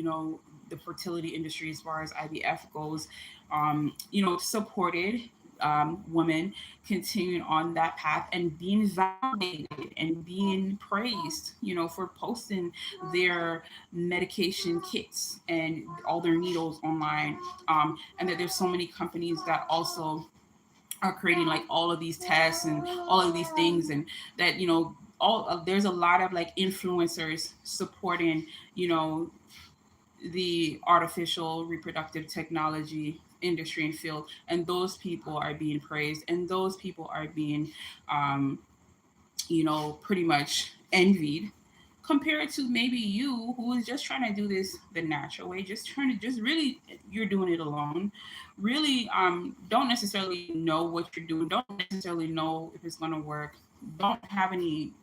the fertility industry, as far as IVF goes, supported women continuing on that path and being validated and being praised, for posting their medication kits and all their needles online. And that there's so many companies that also are creating like all of these tests and all of these things, and that all there's a lot of like influencers supporting the artificial reproductive technology industry and field, and those people are being praised, and those people are being um, pretty much envied, compared to maybe you who is just trying to do this the natural way, just trying to just really, you're doing it alone, really don't necessarily know what you're doing, don't necessarily know if it's going to work, don't have any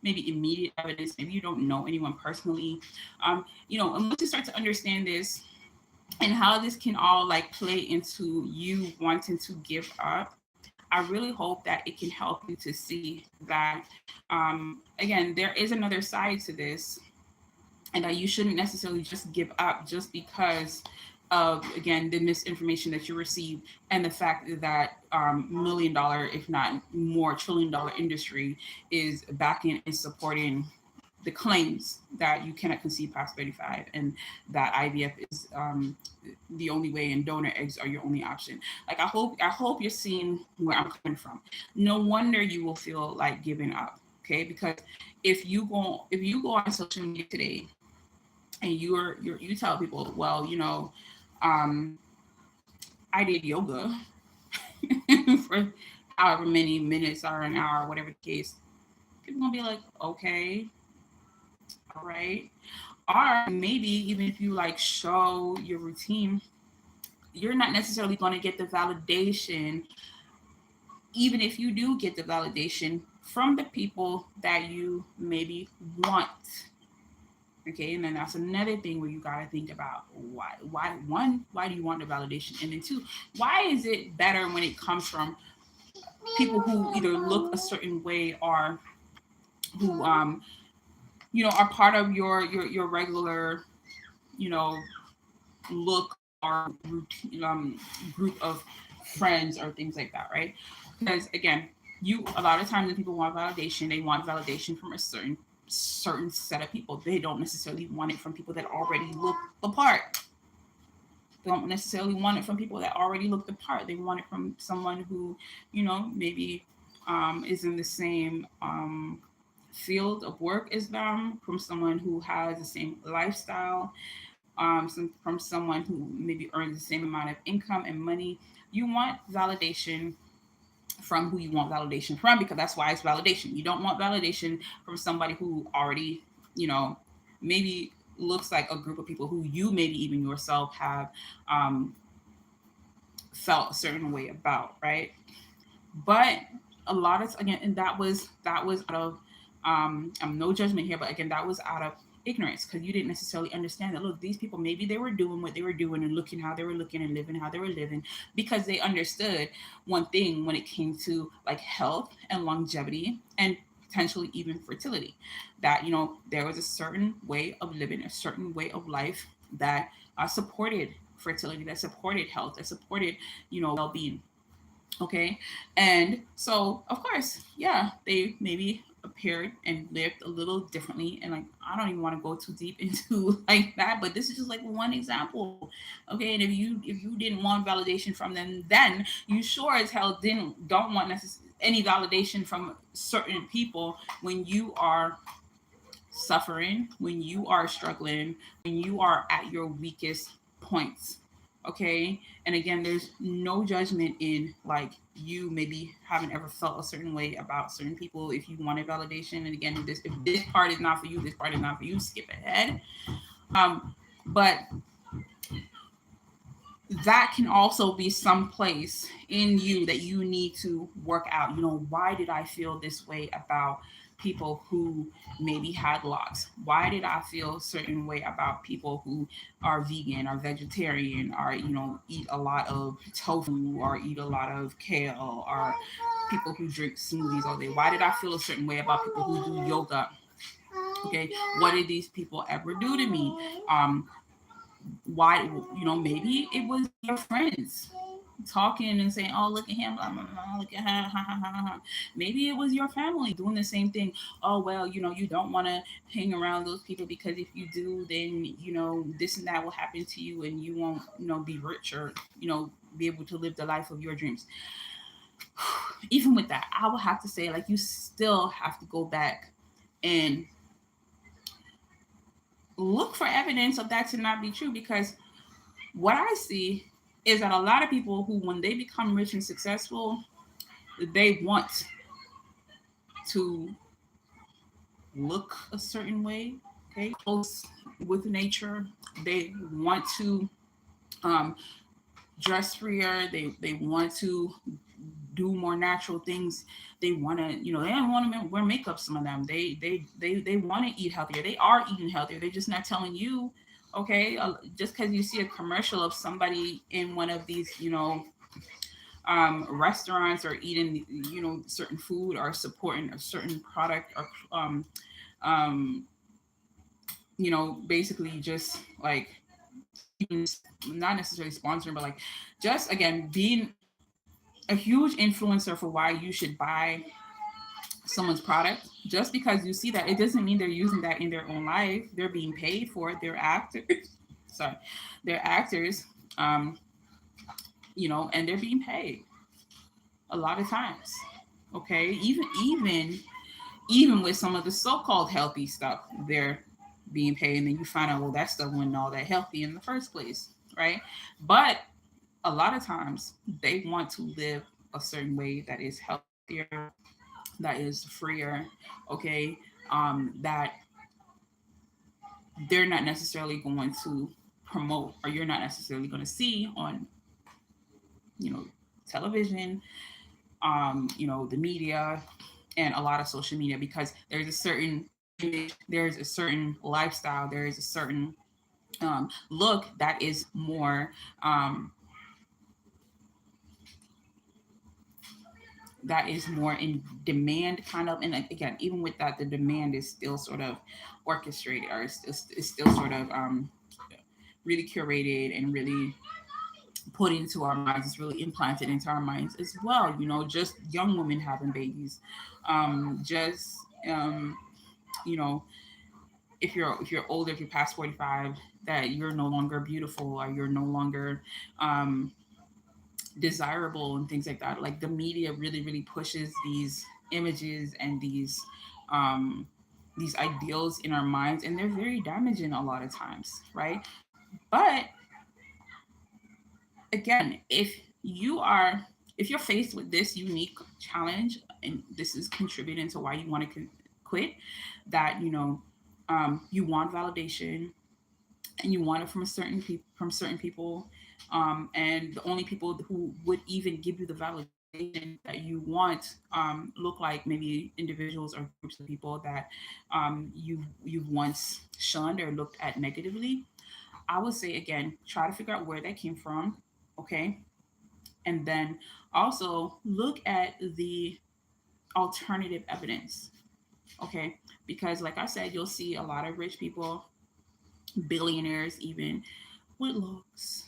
maybe immediate evidence, maybe you don't know anyone personally, and once you start to understand this and how this can all like play into you wanting to give up, I really hope that it can help you to see that, again, there is another side to this, and that you shouldn't necessarily just give up just because of, again, the misinformation that you received, and the fact that million dollar, if not more, $1 trillion industry is backing and supporting the claims that you cannot conceive past 35, and that IVF is the only way, and donor eggs are your only option. Like I hope you're seeing where I'm coming from. No wonder you will feel like giving up. Okay, because if you go on social media today and you tell people, well, um, I did yoga for however many minutes or an hour, whatever the case, people gonna be like, okay, all right. Or maybe even if you like show your routine, you're not necessarily going to get the validation, even if you do get the validation from the people that you maybe want. Okay, and then that's another thing where you got to think about why do you want the validation, and then two, why is it better when it comes from people who either look a certain way, or who are part of your regular you know look, or group of friends or things like that, right? Because again, you a lot of times when people want validation, they want validation from a certain set of people. They don't necessarily want it from people that already look the part. They don't necessarily want it from people that already look the part. They want it from someone who, maybe is in the same field of work as them, from someone who has the same lifestyle, from someone who maybe earns the same amount of income and money. You want validation from who you want validation from, because that's why it's validation. You don't want validation from somebody who already, you know, maybe looks like a group of people who you maybe even yourself have um, felt a certain way about, right? But a lot of, again, and that was out of no judgment here, but again, that was out of ignorance, because you didn't necessarily understand that, look, these people, maybe they were doing what they were doing and looking how they were looking and living how they were living because they understood one thing when it came to like health and longevity and potentially even fertility, that there was a certain way of living, a certain way of life that supported fertility, that supported health, that supported well-being. Okay. And so, of course, yeah, they maybe appeared and lived a little differently. And like, I don't even want to go too deep into like that, but this is just like one example. Okay. And if you didn't want validation from them, then you sure as hell don't want any validation from certain people when you are suffering, when you are struggling, when you are at your weakest points. Okay. And again, there's no judgment in like you maybe haven't ever felt a certain way about certain people if you wanted validation. And again, if this part is not for you, this part is not for you, skip ahead. But that can also be some place in you that you need to work out. Why did I feel this way about people who maybe had locks? Why did I feel a certain way about people who are vegan or vegetarian, or eat a lot of tofu or eat a lot of kale, or people who drink smoothies all day? Why did I feel a certain way about people who do yoga? Okay, what did these people ever do to me? Why, maybe it was your friends talking and saying, "Oh, look at him, blah, blah, blah, look at her, ha, ha, ha, ha." Maybe it was your family doing the same thing. Oh, well, you don't want to hang around those people because if you do, then this and that will happen to you, and you won't, be rich or be able to live the life of your dreams. Even with that, I will have to say, like, you still have to go back and look for evidence of that to not be true, because what I see is that a lot of people who, when they become rich and successful, they want to look a certain way, okay, close with nature. They want to um, dress freer. They want to do more natural things. They want to, they don't want to wear makeup. Some of them, they want to eat healthier. They are eating healthier. They're just not telling you, okay? Just because you see a commercial of somebody in one of these, restaurants, or eating, certain food, or supporting a certain product, or basically just like even not necessarily sponsoring, but like just again being a huge influencer for why you should buy someone's product. Just because you see that, it doesn't mean they're using that in their own life. They're being paid for it. They're actors. Sorry, they're actors. Um, and they're being paid a lot of times. Okay, even with some of the so-called healthy stuff, they're being paid, and then you find out, well, that stuff wasn't all that healthy in the first place, right? But a lot of times they want to live a certain way that is healthier, that is freer, okay, that they're not necessarily going to promote, or you're not necessarily going to see on, you know, television, the media, and a lot of social media, because there's a certain image, there's a certain lifestyle, there is a certain look that is more in demand, kind of. And again, even with that, the demand is still sort of orchestrated, or it's still sort of really curated and really put into our minds. It's really implanted into our minds as well. Just young women having babies, just you know if you're older, if you're past 45, that you're no longer beautiful, or you're no longer um, desirable, and things like that. Like, the media really, really pushes these images and these ideals in our minds, and they're very damaging a lot of times, right? But again, if you're faced with this unique challenge, and this is contributing to why you want to quit, that you want validation, and you want it from certain people, and the only people who would even give you the validation that you want look like maybe individuals or groups of people that you've once shunned or looked at negatively. I would say, again, try to figure out where that came from, okay, and then also look at the alternative evidence, okay, because like I said, you'll see a lot of rich people, billionaires even, with looks,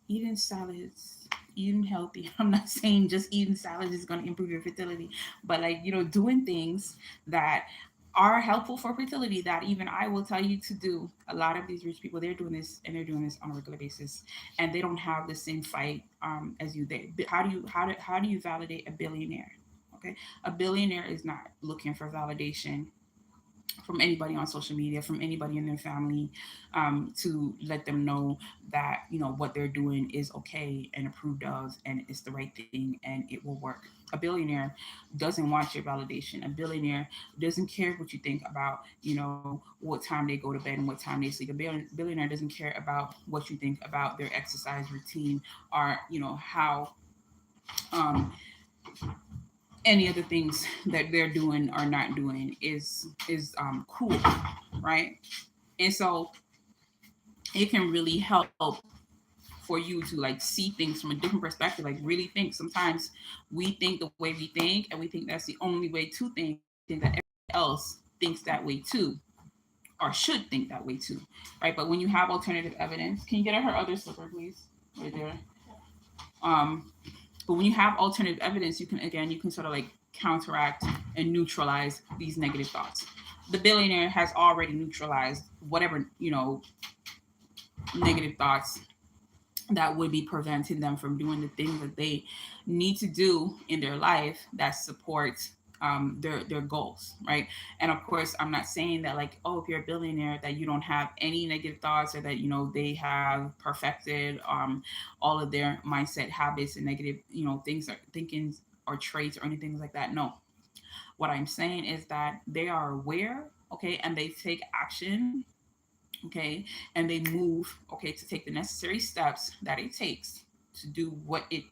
eating salads, eating healthy. I'm not saying just eating salads is going to improve your fertility, but like, doing things that are helpful for fertility, that even I will tell you to do. A lot of these rich people, they're doing this, and they're doing this on a regular basis, and they don't have the same fight as you. How do you validate a billionaire? Okay, a billionaire is not looking for validation from anybody on social media, from anybody in their family, to let them know that what they're doing is okay and approved of, and it's the right thing, and it will work. A billionaire doesn't want your validation. A billionaire doesn't care what you think about what time they go to bed and what time they sleep. A billionaire doesn't care about what you think about their exercise routine, or how um, any of the things that they're doing or not doing is cool, right? And so it can really help for you to like see things from a different perspective, like really think. Sometimes we think the way we think, and we think that's the only way to think, think that everybody else thinks that way too, or should think that way too, right? But when you have alternative evidence, can you get her other slipper, please? Right there. Um, but when you have alternative evidence, you can sort of like counteract and neutralize these negative thoughts. The billionaire has already neutralized whatever, negative thoughts that would be preventing them from doing the things that they need to do in their life that supports their goals, right? And of course, I'm not saying that like, oh, if you're a billionaire, that you don't have any negative thoughts, or that they have perfected all of their mindset habits and negative things or thinkings or traits or anything like that. No, what I'm saying is that they are aware, okay, and they take action, okay, and they move, okay, to take the necessary steps that it takes to do what it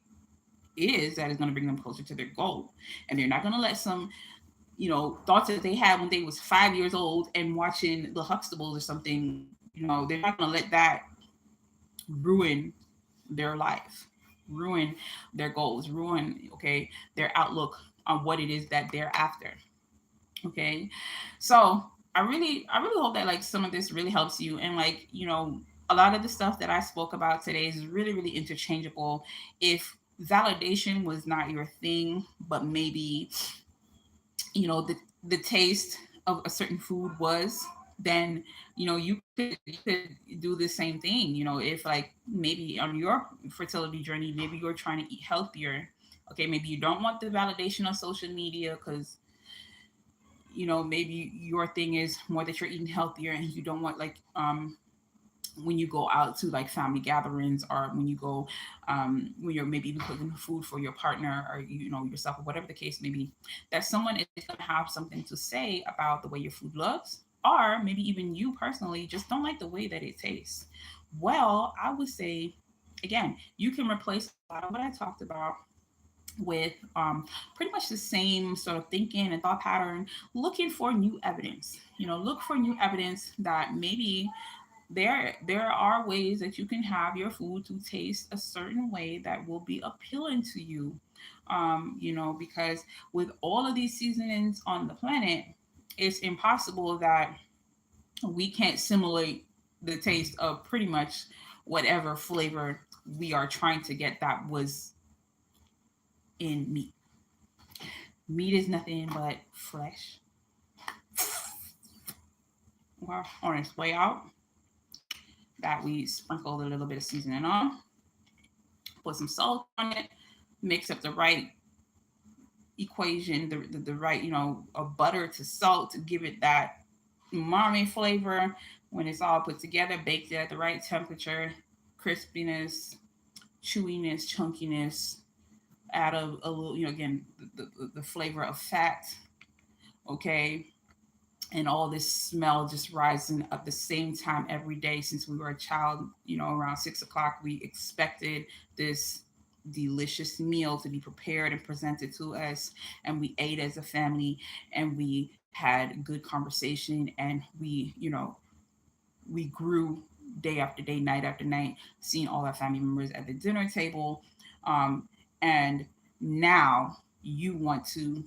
is that is going to bring them closer to their goal. And they're not going to let some thoughts that they had when they was 5 years old and watching the Huxtables or something, they're not going to let that ruin their life, ruin their goals, ruin, okay, their outlook on what it is that they're after. Okay. So I really hope that like some of this really helps you. And like, a lot of the stuff that I spoke about today is really, really interchangeable. If validation was not your thing, but maybe, the taste of a certain food was, then you could do the same thing. If like maybe on your fertility journey, maybe you're trying to eat healthier. Okay, maybe you don't want the validation on social media because maybe your thing is more that you're eating healthier and you don't want like when you go out to like family gatherings, or when you go when you're maybe even cooking food for your partner, or yourself, or whatever the case may be, that someone is going to have something to say about the way your food looks, or maybe even you personally just don't like the way that it tastes. Well, I would say, again, you can replace a lot of what I talked about with pretty much the same sort of thinking and thought pattern, looking for new evidence. Look for new evidence that maybe there are ways that you can have your food to taste a certain way that will be appealing to you. Because with all of these seasonings on the planet, it's impossible that we can't simulate the taste of pretty much whatever flavor we are trying to get that was in meat. Meat is nothing but flesh. Well, on its way out, that we sprinkled a little bit of seasoning on, put some salt on it, mix up the right equation, the right, butter to salt to give it that umami flavor. When it's all put together, baked it at the right temperature, crispiness, chewiness, chunkiness, add a little, again, the flavor of fat, okay, and all this smell just rising at the same time every day since we were a child. Around 6 o'clock, we expected this delicious meal to be prepared and presented to us, and we ate as a family, and we had good conversation, and we grew day after day, night after night, seeing all our family members at the dinner table. um, and now you want to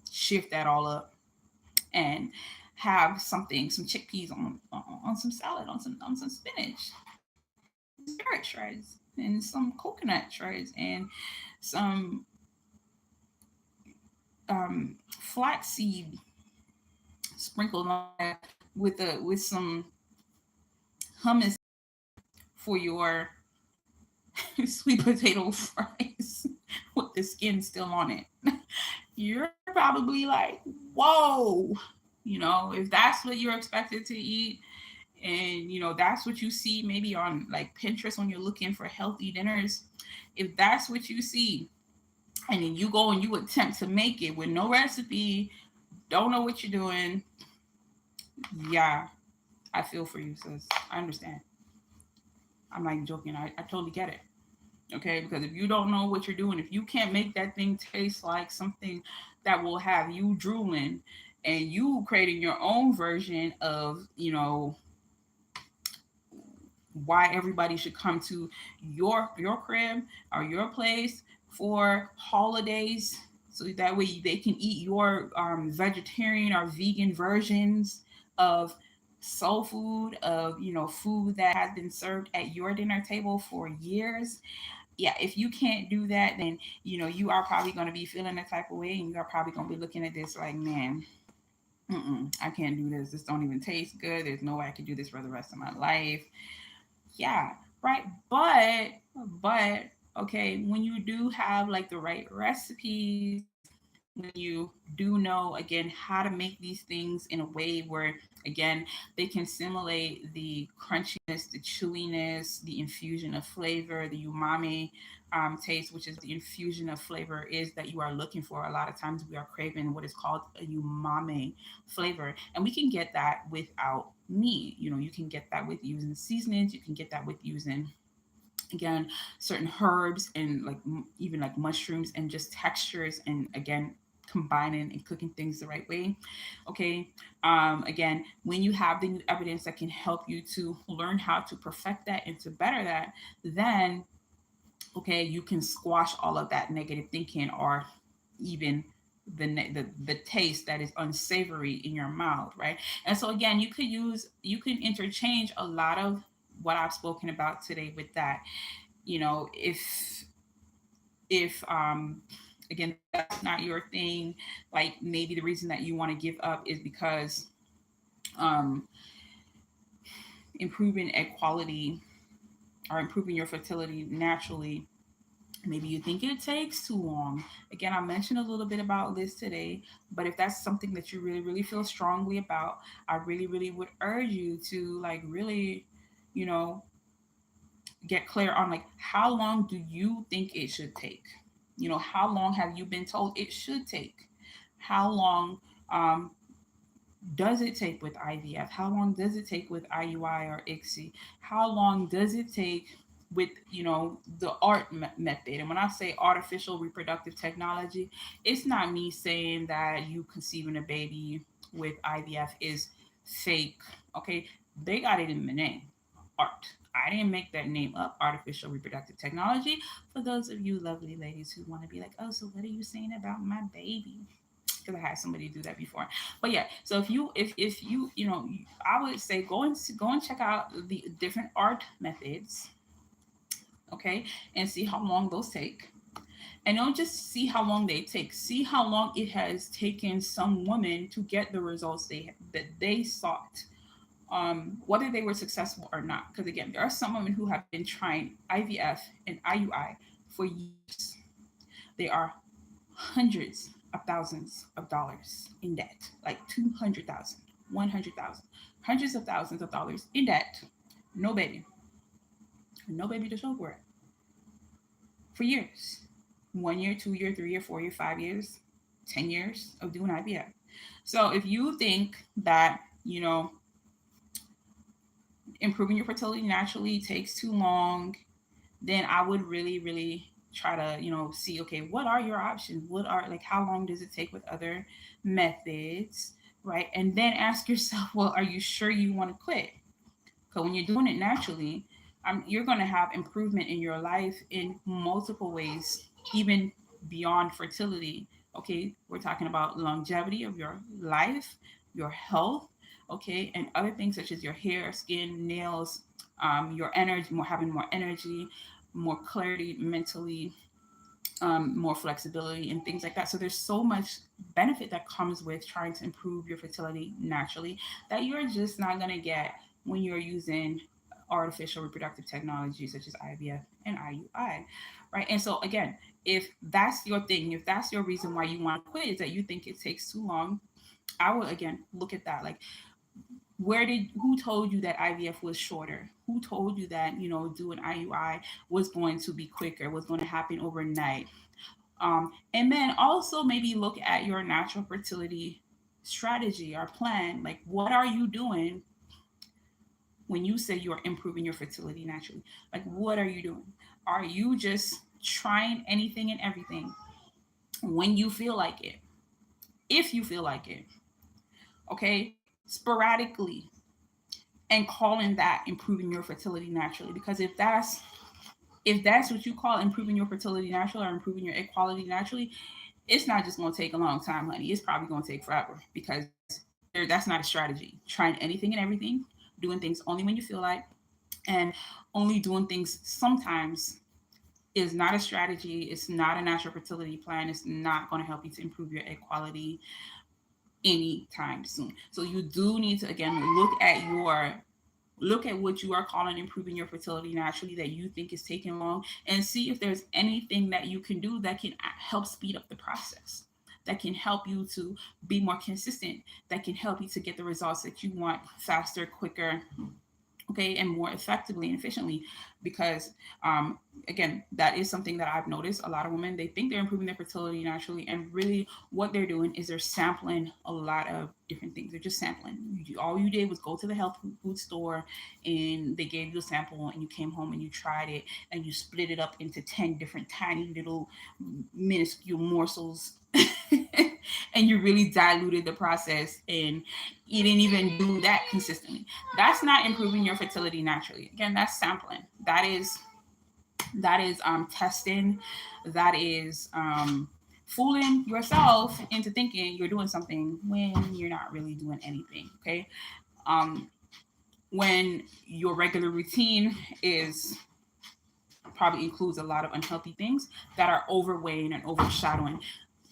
shift that all up and have something, some chickpeas on some salad, on some spinach, and some carrot shreds, and some coconut shreds, and some flaxseed sprinkled on that with some hummus for your sweet potato fries with the skin still on it. You're probably like, whoa, if that's what you're expected to eat, and that's what you see maybe on like Pinterest when you're looking for healthy dinners, if that's what you see, and then you go and you attempt to make it with no recipe, don't know what you're doing, yeah, I feel for you, sis. I understand. I'm not even joking. I totally get it. Okay, because if you don't know what you're doing, if you can't make that thing taste like something that will have you drooling, and you creating your own version of why everybody should come to your crib or your place for holidays, so that way they can eat your vegetarian or vegan versions of soul food, of food that has been served at your dinner table for years. yeah, if you can't do that, then you are probably going to be feeling a type of way, and you are probably going to be looking at this like, man, I can't do this. This don't even taste good. There's no way I can do this for the rest of my life. Yeah, right. But okay, when you do have like the right recipes, when you do know again how to make these things in a way where again they can simulate the crunchiness, the chewiness, the infusion of flavor, the umami taste, which is the infusion of flavor is that you are looking for. A lot of times we are craving what is called a umami flavor, and we can get that without meat. You can get that with using seasonings, you can get that with using again certain herbs and like even like mushrooms and just textures, and again combining and cooking things the right way. Okay. Again, when you have the new evidence that can help you to learn how to perfect that and to better that, then okay, you can squash all of that negative thinking, or even the taste that is unsavory in your mouth, right? And so again, you can interchange a lot of what I've spoken about today with that. If again that's not your thing, like maybe the reason that you want to give up is because um improving egg quality or improving your fertility naturally, maybe you think it takes too long. Again, I mentioned a little bit about this today, but if that's something that you really really feel strongly about, I really really would urge you to like really, you know get clear on like how long do you think it should take. How long have you been told it should take? How long um, does it take with IVF? How long does it take with IUI or ICSI? How long does it take with the method? And when I say artificial reproductive technology, it's not me saying that you conceiving a baby with IVF is fake. Okay, they got it in the name, art. I didn't make that name up, artificial reproductive technology. For those of you lovely ladies who want to be like, oh, so what are you saying about my baby? Because I had somebody do that before. But yeah, so if you I would say go and check out the different art methods, okay, and see how long those take. And don't just see how long they take. See how long it has taken some women to get the results that they sought, whether they were successful or not. Because again, there are some women who have been trying IVF and IUI for years. They are hundreds of thousands of dollars in debt, like 200,000, 100,000, hundreds of thousands of dollars in debt. No baby, no baby to show for it for years. 1 year, 2 year, 3 year, 4 year, 5 years, 10 years of doing IVF. So if you think that, improving your fertility naturally takes too long, then I would really, really try to, see, okay, what are your options? What are like, how long does it take with other methods, right? And then ask yourself, well, are you sure you want to quit? Because when you're doing it naturally, you're going to have improvement in your life in multiple ways, even beyond fertility. Okay, we're talking about longevity of your life, your health, okay, and other things such as your hair, skin, nails, your energy, having more energy, more clarity mentally, more flexibility, and things like that. So there's so much benefit that comes with trying to improve your fertility naturally that you're just not going to get when you're using artificial reproductive technology such as IVF and IUI, right? And so again, if that's your thing, if that's your reason why you want to quit, is that you think it takes too long, I would again look at that. Like, who told you that IVF was shorter? Who told you that, doing IUI was going to be quicker, was going to happen overnight? And then also maybe look at your natural fertility strategy or plan. Like, what are you doing when you say you're improving your fertility naturally? Like, what are you doing? Are you just trying anything and everything when you feel like it? If you feel like it, okay, sporadically, and calling that improving your fertility naturally? Because if that's what you call improving your fertility naturally or improving your egg quality naturally, it's not just going to take a long time, honey. It's probably going to take forever, because that's not a strategy. Trying anything and everything, doing things only when you feel like, and only doing things sometimes is not a strategy. It's not a natural fertility plan. It's not going to help you to improve your egg quality anytime soon. So you do need to again look at what you are calling improving your fertility naturally that you think is taking long, and see if there's anything that you can do that can help speed up the process, that can help you to be more consistent, that can help you to get the results that you want faster, quicker, okay, and more effectively and efficiently. Because again, that is something that I've noticed. A lot of women, they think they're improving their fertility naturally, and really what they're doing is they're sampling a lot of different things. They're just sampling. All you did was go to the health food store, and they gave you a sample, and you came home and you tried it, and you split it up into 10 different tiny little minuscule morsels. And you really diluted the process, and you didn't even do that consistently. That's not improving your fertility naturally. Again, that's sampling. That is testing. That is fooling yourself into thinking you're doing something when you're not really doing anything. Okay. um, when your regular routine is probably includes a lot of unhealthy things that are overweighing and overshadowing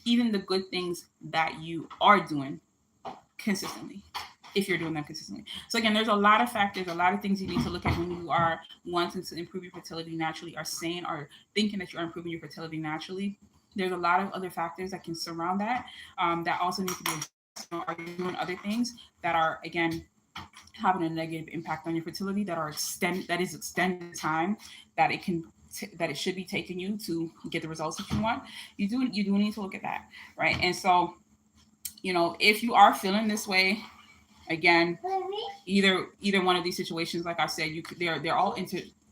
even the good things that you are doing consistently, if you're doing them consistently. So again, there's a lot of factors, a lot of things you need to look at when you are wanting to improve your fertility naturally, or saying or thinking that you're improving your fertility naturally. There's a lot of other factors that can surround that, that also need to be addressed. Are you doing other things that are again having a negative impact on your fertility, that is extending the time that that it should be taking you to get the results that you want? You do need to look at that, right? And so, if you are feeling this way, again, either one of these situations, like I said, they're all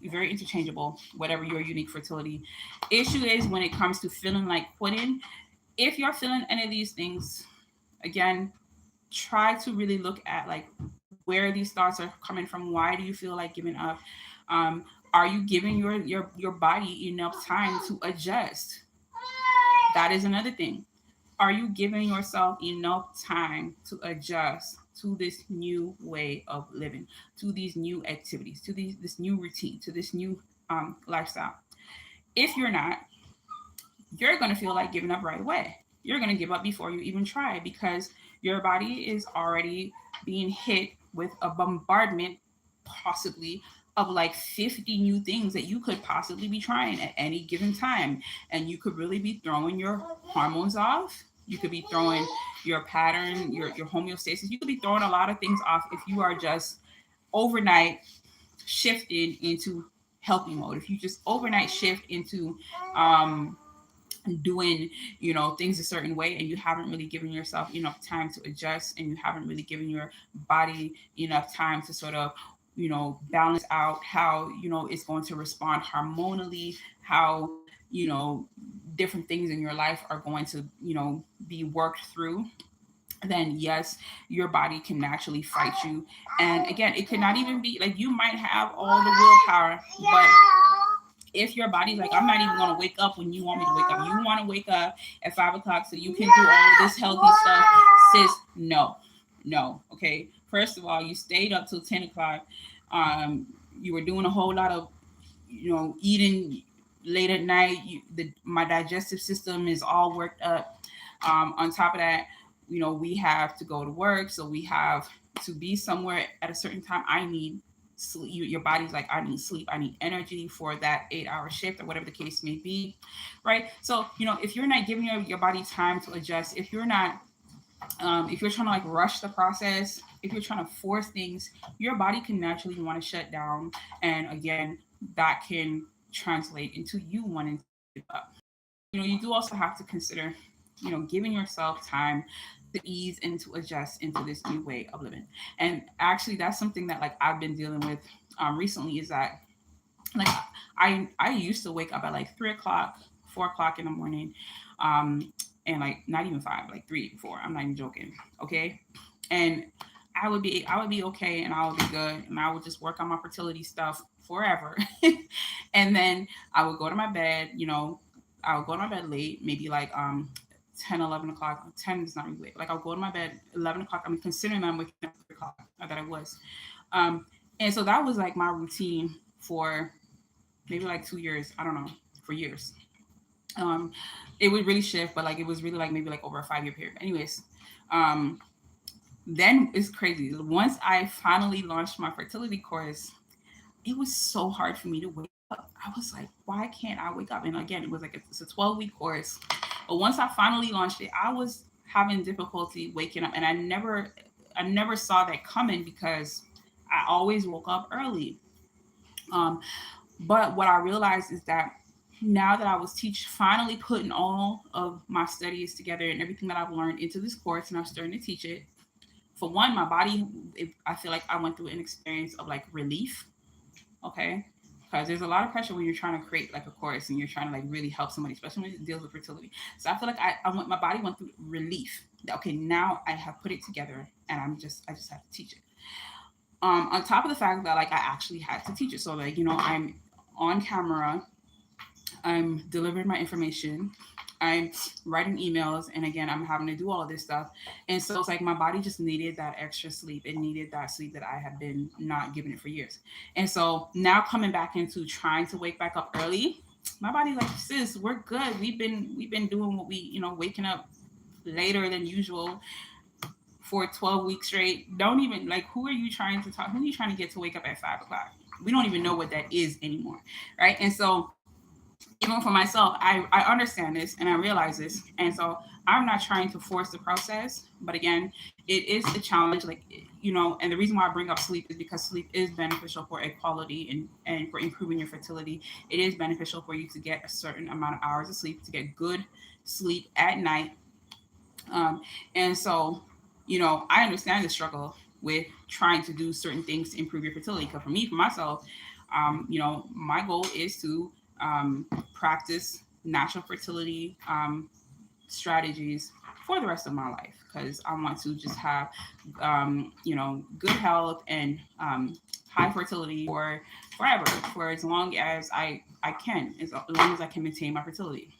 very interchangeable, whatever your unique fertility issue is. When it comes to feeling like quitting, if you're feeling any of these things, again, try to really look at like where these thoughts are coming from. Why do you feel like giving up? um, are you giving your body enough time to adjust? That is another thing. Are you giving yourself enough time to adjust to this new way of living, to these new activities, to this new routine, to this new lifestyle? If you're not, you're going to feel like giving up right away. You're going to give up before you even try, because your body is already being hit with a bombardment, possibly, of like 50 new things that you could possibly be trying at any given time. And you could really be throwing your hormones off. You could be throwing your pattern, your homeostasis. You could be throwing a lot of things off if you are just overnight shifted into healthy mode. If you just overnight shift into um, doing things a certain way, and you haven't really given yourself enough time to adjust, and you haven't really given your body enough time to sort of balance out how it's going to respond hormonally, how different things in your life are going to be worked through, then yes, your body can naturally fight you. And again, it could not even be like you might have all the willpower, but if your body's like, I'm not even going to wake up when you want me to wake up. You want to wake up at 5 o'clock so you can do all of this healthy stuff. Sis, no, no. Okay. First of all, you stayed up till 10 o'clock. You were doing a whole lot of, eating late at night. My digestive system is all worked up. On top of that, we have to go to work. So we have to be somewhere at a certain time. I need sleep. Your body's like, I need sleep, I need energy for that 8-hour shift or whatever the case may be, right? So if you're not giving your body time to adjust, if you're not if you're trying to like rush the process, if you're trying to force things, your body can naturally want to shut down. And again, that can translate into you wanting to give up. You do also have to consider giving yourself time to ease and to adjust into this new way of living. And actually, that's something that like I've been dealing with recently, is that like I used to wake up at like 3 o'clock, 4 o'clock in the morning, um, and like not even five, like 3, 4. I'm not even joking. Okay, and I would be okay, and I would be good, and I would just work on my fertility stuff forever, and then I would go to my bed. I would go to my bed late, maybe like 10, 11 o'clock. 10 is not really late. Like I'll go to my bed 11 o'clock. I'm considering that I'm waking up 3 o'clock, or that I was. Um, and so that was like my routine for maybe like 2 years. I don't know. for years. Um, it would really shift, but like it was really like maybe like over a 5 year period. Anyways, um, then it's crazy. Once I finally launched my fertility course, it was so hard for me to wake up. I was like, why can't I wake up? And again, it was like it's a 12-week course. But once I finally launched it, I was having difficulty waking up, and I never saw that coming because I always woke up early. Um, but what I realized is that now that I was finally putting all of my studies together and everything that I've learned into this course, and I'm starting to teach it. For one, my body, I feel like I went through an experience of like relief. Okay, because there's a lot of pressure when you're trying to create like a course and you're trying to like really help somebody, especially when it deals with fertility. So I feel like my body went through relief. Okay, now I have put it together and I just have to teach it. On top of the fact that like I actually had to teach it, so like I'm on camera, I'm delivering my information, I'm writing emails, and again, I'm having to do all of this stuff. And so it's like my body just needed that extra sleep. It needed that sleep that I have been not giving it for years. And so now coming back into trying to wake back up early, my body's like, sis, we're good. We've been doing what waking up later than usual for 12 weeks straight. Don't even like who are you trying to talk? Who are you trying to get to wake up at 5 o'clock? We don't even know what that is anymore. Right. And so even for myself, I understand this and I realize this. And so I'm not trying to force the process. But again, it is a challenge. Like, and the reason why I bring up sleep is because sleep is beneficial for equality and for improving your fertility. It is beneficial for you to get a certain amount of hours of sleep, to get good sleep at night. Um, and so, I understand the struggle with trying to do certain things to improve your fertility. Because for me, for myself, my goal is to practice natural fertility strategies for the rest of my life because I want to just have, good health and high fertility for forever, for as long as I can, as long as I can maintain my fertility.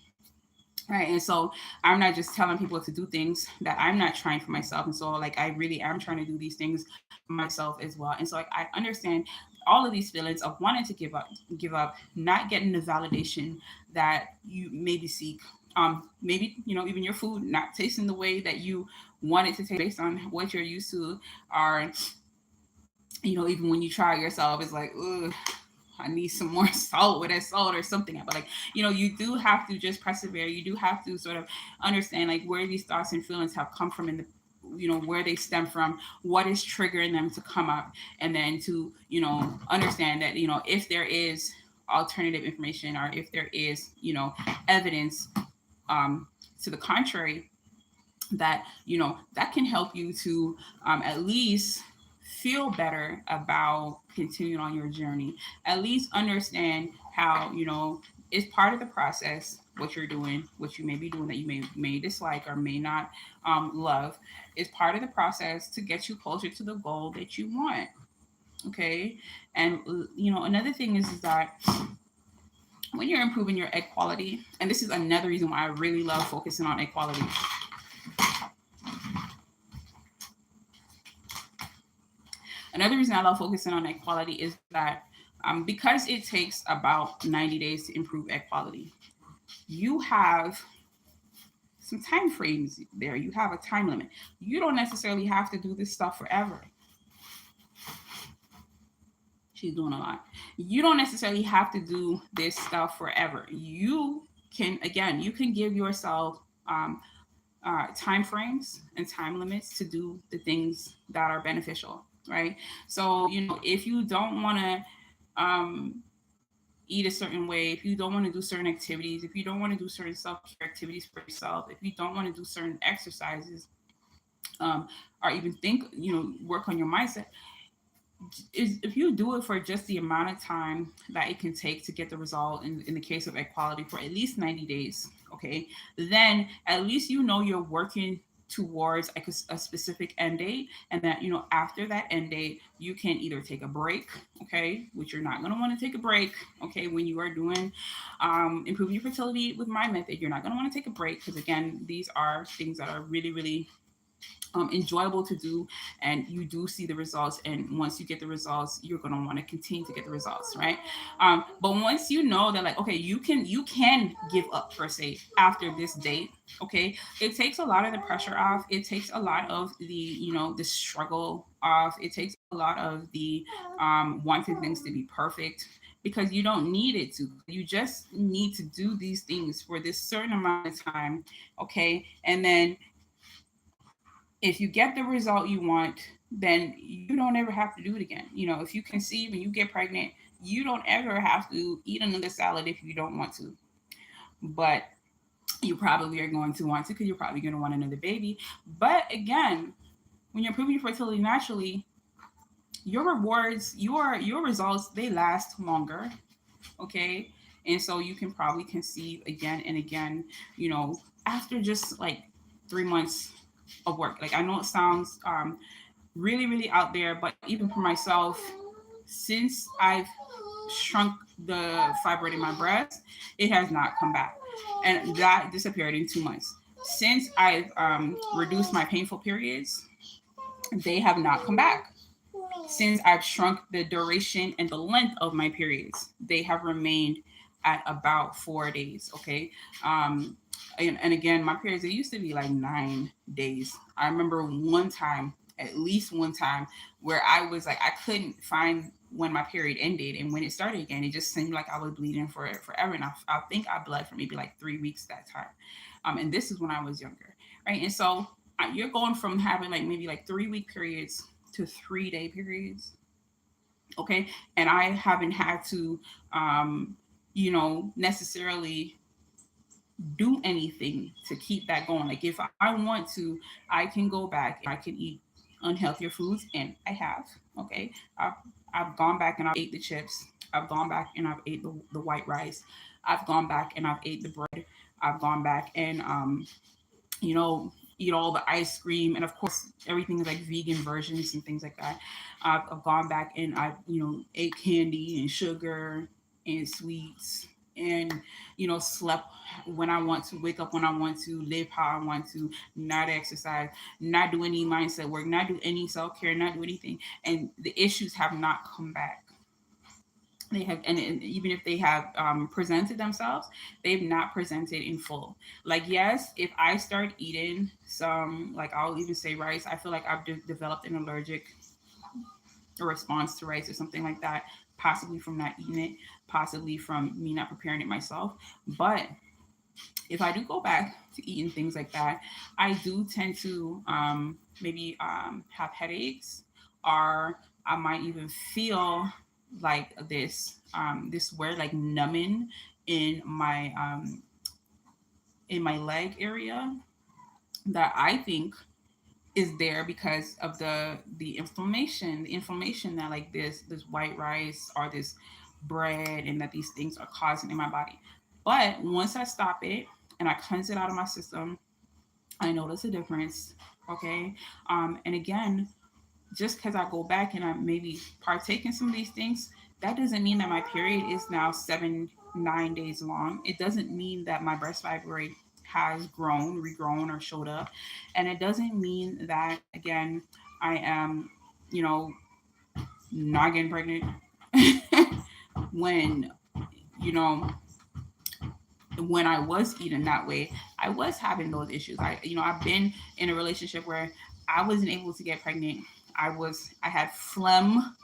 Right. And so I'm not just telling people to do things that I'm not trying for myself. And so like I really am trying to do these things for myself as well. And so like I understand all of these feelings of wanting to give up, not getting the validation that you maybe seek. Maybe, even your food not tasting the way that you want it to taste based on what you're used to, or, even when you try yourself, it's like, ugh, I need some more salt with that salt or something. But like, you do have to just persevere. You do have to sort of understand like where these thoughts and feelings have come from in the where they stem from, what is triggering them to come up, and then to, understand that, if there is alternative information or if there is, evidence to the contrary, that that can help you to at least feel better about continuing on your journey, at least understand how it's part of the process. What you're doing, what you may be doing that you may dislike or may not love, is part of the process to get you closer to the goal that you want. Okay. And another thing is that when you're improving your egg quality, and this is another reason why I really love focusing on egg quality. Another reason I love focusing on egg quality is that because it takes about 90 days to improve egg quality, you have some time frames there. You have a time limit. You don't necessarily have to do this stuff forever. She's doing a lot. You don't necessarily have to do this stuff forever. You can give yourself time frames and time limits to do the things that are beneficial, right? So, if you don't want to eat a certain way, if you don't want to do certain activities, if you don't want to do certain self-care activities for yourself, if you don't want to do certain exercises, or even think, work on your mindset, is if you do it for just the amount of time that it can take to get the result in the case of equality for at least 90 days, okay, then at least you're working towards like a specific end date, and that after that end date you can either take a break, okay, which you're not going to want to take a break, okay, when you are doing improving your fertility with my method. You're not going to want to take a break because again, these are things that are really, really enjoyable to do, and you do see the results. And once you get the results, you're going to want to continue to get the results, right? But once you know that, like, okay, you can give up per se after this date. Okay, it takes a lot of the pressure off. It takes a lot of the, the struggle off. It takes a lot of the wanting things to be perfect, because you don't need it to. You just need to do these things for this certain amount of time. Okay, and then if you get the result you want, then you don't ever have to do it again. If you conceive and you get pregnant, you don't ever have to eat another salad if you don't want to. But you probably are going to want to, because you're probably going to want another baby. But again, when you're improving your fertility naturally, your rewards, your results, they last longer. Okay, and so you can probably conceive again and again, after just like 3 months of work. Like, I know it sounds really, really out there, but even for myself, since I've shrunk the fibroid in my breast, it has not come back, and that disappeared in 2 months. Since I've reduced my painful periods, they have not come back. Since I've shrunk the duration and the length of my periods, they have remained at about 4 days. Okay. And again, my periods, it used to be like 9 days. I remember one time, at least one time, where I was like, I couldn't find when my period ended and when it started again. It just seemed like I was bleeding for forever. And I think I bled for maybe like 3 weeks that time. And this is when I was younger. Right. And so you're going from having like maybe like 3 week periods to 3 day periods. Okay. And I haven't had to, necessarily do anything to keep that going. Like, if I want to, I can go back and I can eat unhealthier foods, and I have. Okay. I've gone back and I've ate the chips. I've gone back and I've ate the white rice. I've gone back and I've ate the bread. I've gone back and you know, eat all the ice cream, and of course everything is like vegan versions and things like that. I've gone back and I've, ate candy and sugar and sweets, and slept when I want to, wake up when I want to, live how I want to, not exercise, not do any mindset work, not do any self-care, not do anything, and the issues have not come back. They have, and even if they have presented themselves, they've not presented in full. Like, yes, if I start eating some, like, I'll even say rice, I feel like I've developed an allergic response to rice or something like that, possibly from not eating it, possibly from me not preparing it myself. But if I do go back to eating things like that, I do tend to maybe have headaches, or I might even feel like this weird like numbing in my leg area, that I think is there because of the inflammation that, like, this white rice or this bread, and that these things are causing in my body. But once I stop it and I cleanse it out of my system, I notice a difference. Okay. And again, just because I go back and I maybe partake in some of these things, that doesn't mean that my period is now 7, 9 days long. It doesn't mean that my breast fibroid has grown, regrown, or showed up. And it doesn't mean that, again, I am, you know, not getting pregnant when, you know, when I was eating that way, I was having those issues. I've been in a relationship where I wasn't able to get pregnant. I had phlegm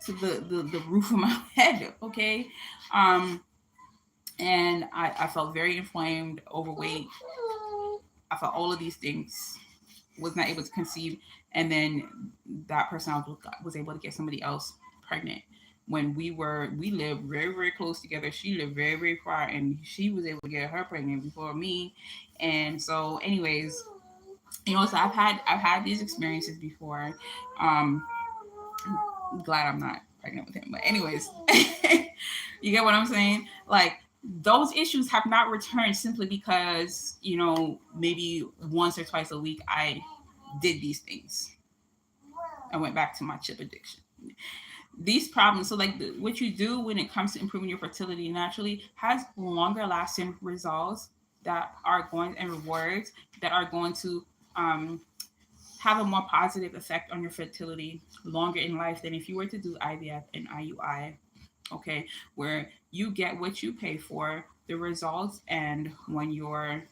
to the roof of my head. Okay. Um, and I felt very inflamed, overweight. I felt all of these things, was not able to conceive. And then that person was able to get somebody else pregnant. When we lived very, very close together. She lived very, very far, and she was able to get her pregnant before me. And so, anyways, so I've had these experiences before. Um, I'm glad I'm not pregnant with him. But anyways, you get what I'm saying? Like, those issues have not returned simply because, maybe once or twice a week I did these things. I went back to my chip addiction. These problems, so like what you do when it comes to improving your fertility naturally has longer lasting results that are going and rewards that are going to um, have a more positive effect on your fertility longer in life than if you were to do IVF and IUI. Okay, where you get what you pay for, the results, and when your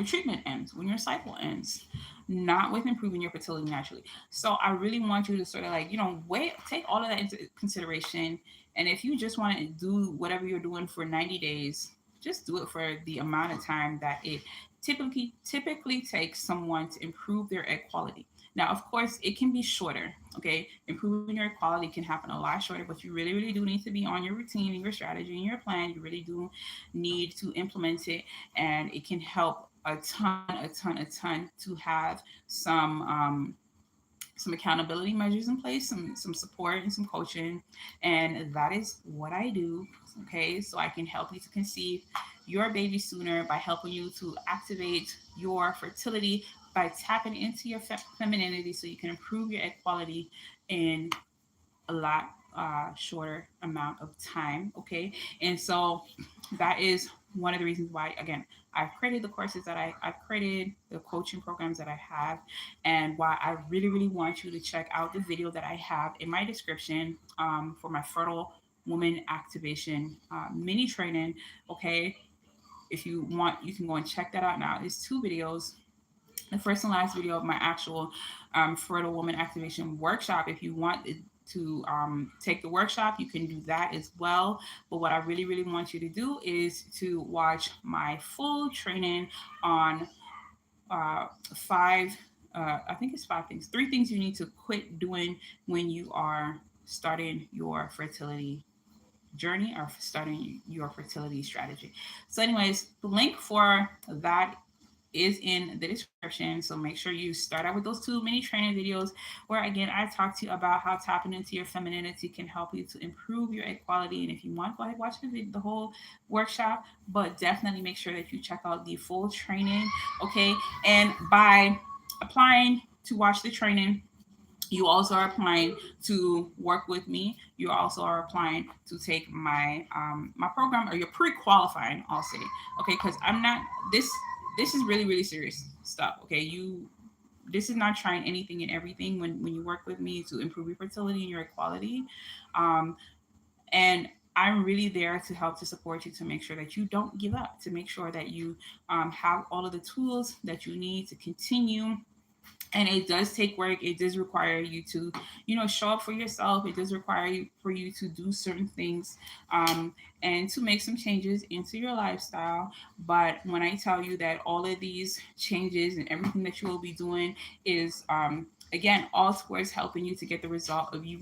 treatment ends, when your cycle ends, not with improving your fertility naturally. So I really want you to sort of like, wait, take all of that into consideration. And if you just want to do whatever you're doing for 90 days, just do it for the amount of time that it typically takes someone to improve their egg quality. Now, of course, it can be shorter. Okay, improving your quality can happen a lot shorter, but you really, really do need to be on your routine and your strategy and your plan. You really do need to implement it, and it can help a ton to have some accountability measures in place, some support and some coaching, and that is what I do. Okay, so I can help you to conceive your baby sooner by helping you to activate your fertility by tapping into your femininity so you can improve your egg quality in a lot shorter amount of time. Okay, and so that is one of the reasons why, again, I've created the courses that I've created, the coaching programs that I have, and why I really, really want you to check out the video that I have in my description for my fertile woman activation mini training. Okay, if you want, you can go and check that out now. It's two videos, the first and last video of my actual fertile woman activation workshop. If you want to take the workshop, you can do that as well. But what I really, really want you to do is to watch my full training on five, I think it's five things, three things you need to quit doing when you are starting your fertility journey or starting your fertility strategy. So, anyways, the link for that is in the description. So make sure you start out with those two mini training videos where again I talk to you about how tapping into your femininity can help you to improve your equality. And if you want, go ahead watch the whole workshop, but definitely make sure that you check out the full training. Okay, and by applying to watch the training, you also are applying to work with me. You also are applying to take my program, or you're pre-qualifying, I'll say. Okay, because I'm not this this is really, really serious stuff. Okay, this is not trying anything and everything when you work with me to improve your fertility and your equality. um, and I'm really there to help to support you, to make sure that you don't give up, to make sure that you have all of the tools that you need to continue. And it does take work. It does require you to, show up for yourself. It does require you for you to do certain things, um, and to make some changes into your lifestyle. But when I tell you that all of these changes and everything that you will be doing is, again, all towards helping you to get the result of you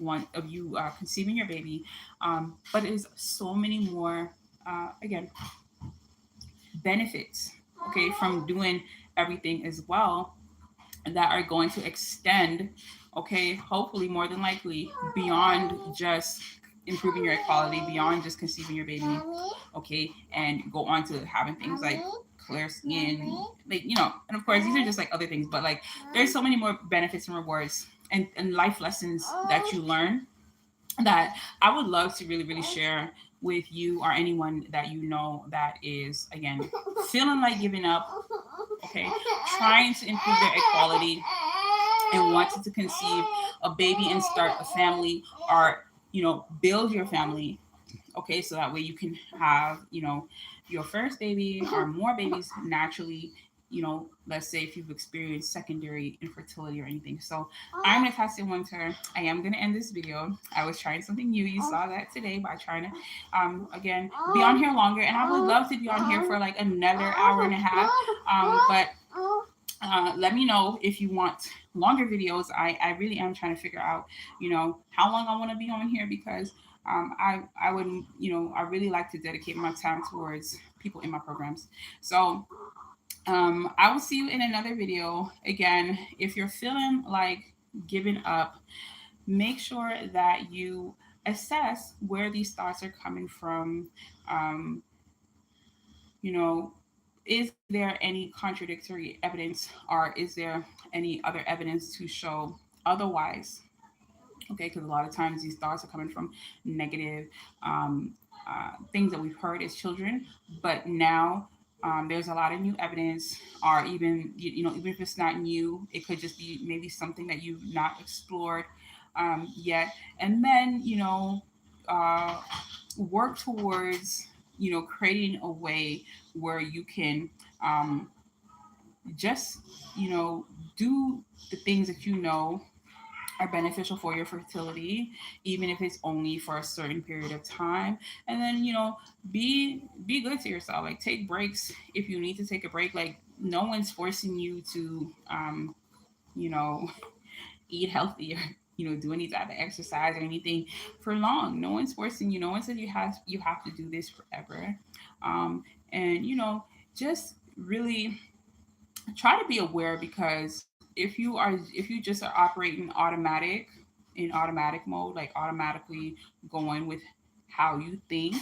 conceiving your baby. But there's so many more, again, benefits, okay, from doing everything as well, that are going to extend, okay, hopefully more than likely, beyond just improving your equality, beyond just conceiving your baby, okay, and go on to having things like clear skin, like, and of course these are just like other things, but like there's so many more benefits and rewards and life lessons that you learn that I would love to really, really share with you or anyone that you know that is, again, feeling like giving up, okay, trying to improve their equality and wanting to conceive a baby and start a family, or, build your family, okay, so that way you can have, your first baby or more babies naturally. Let's say if you've experienced secondary infertility or anything. So I'm Natasha Winter. I am going to end this video. I was trying something new. You saw that today by trying to, again, be on here longer. And I would love to be on here for like another hour and a half. But let me know if you want longer videos. I really am trying to figure out, how long I want to be on here, because I would, I really like to dedicate my time towards people in my programs. So I will see you in another video. Again, if you're feeling like giving up, make sure that you assess where these thoughts are coming from. Um, you know, is there any contradictory evidence, or is there any other evidence to show otherwise? Okay, because a lot of times these thoughts are coming from negative things that we've heard as children, but now There's a lot of new evidence, or even even if it's not new, it could just be maybe something that you've not explored yet. And then uh, work towards creating a way where you can just do the things that are beneficial for your fertility, even if it's only for a certain period of time. And then be good to yourself. Like, take breaks if you need to take a break. Like, no one's forcing you to you know eat healthy, or do any type of exercise or anything for long. No one's forcing you. No one said you have to do this forever. And just really try to be aware, because if you just are operating automatic mode, like automatically going with how you think,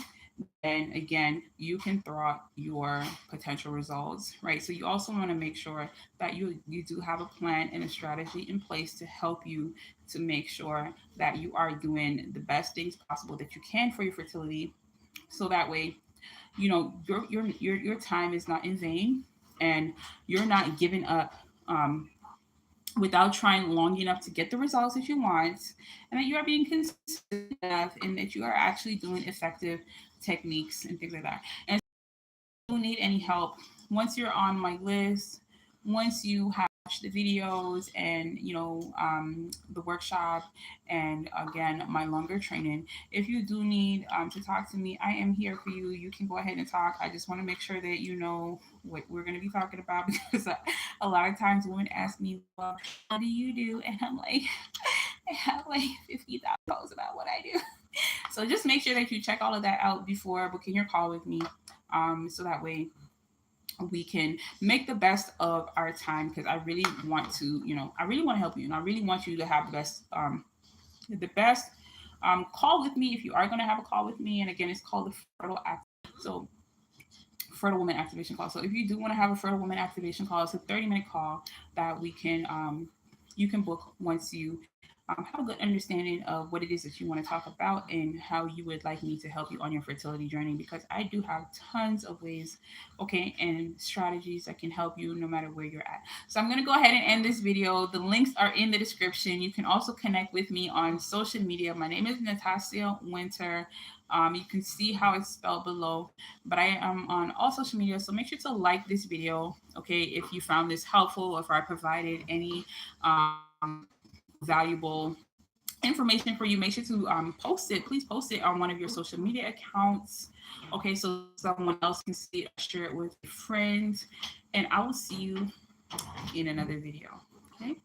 then again you can throw out your potential results, right? So you also want to make sure that you do have a plan and a strategy in place to help you to make sure that you are doing the best things possible that you can for your fertility, so that way your time is not in vain, and you're not giving up without trying long enough to get the results that you want, and that you are being consistent enough, and that you are actually doing effective techniques and things like that. And if you need any help, once you're on my list, once you have watched the videos and the workshop, and again my longer training, if you do need to talk to me, I am here for you. You can go ahead and talk. I just want to make sure that you know what we're going to be talking about, because a lot of times women ask me, well, what do you do? And I'm like, I have like 50,000 posts about what I do. So just make sure that you check all of that out before booking your call with me, so that way we can make the best of our time, because I really want to, I really want to help you, and I really want you to have the best call with me, if you are going to have a call with me. And again, it's called the so fertile woman activation call. So if you do want to have a fertile woman activation call, it's a 30-minute call that you can book once you have a good understanding of what it is that you want to talk about, and how you would like me to help you on your fertility journey, because I do have tons of ways, okay, and strategies that can help you no matter where you're at. So I'm going to go ahead and end this video. The links are in the description. You can also connect with me on social media. My name is Natasha Winter. You can see how it's spelled below, but I am on all social media. So make sure to like this video, okay, if you found this helpful, or if I provided any valuable information for you. Make sure to post it. Please post it on one of your social media accounts, okay, so someone else can see it, share it with a friend. And I will see you in another video, okay.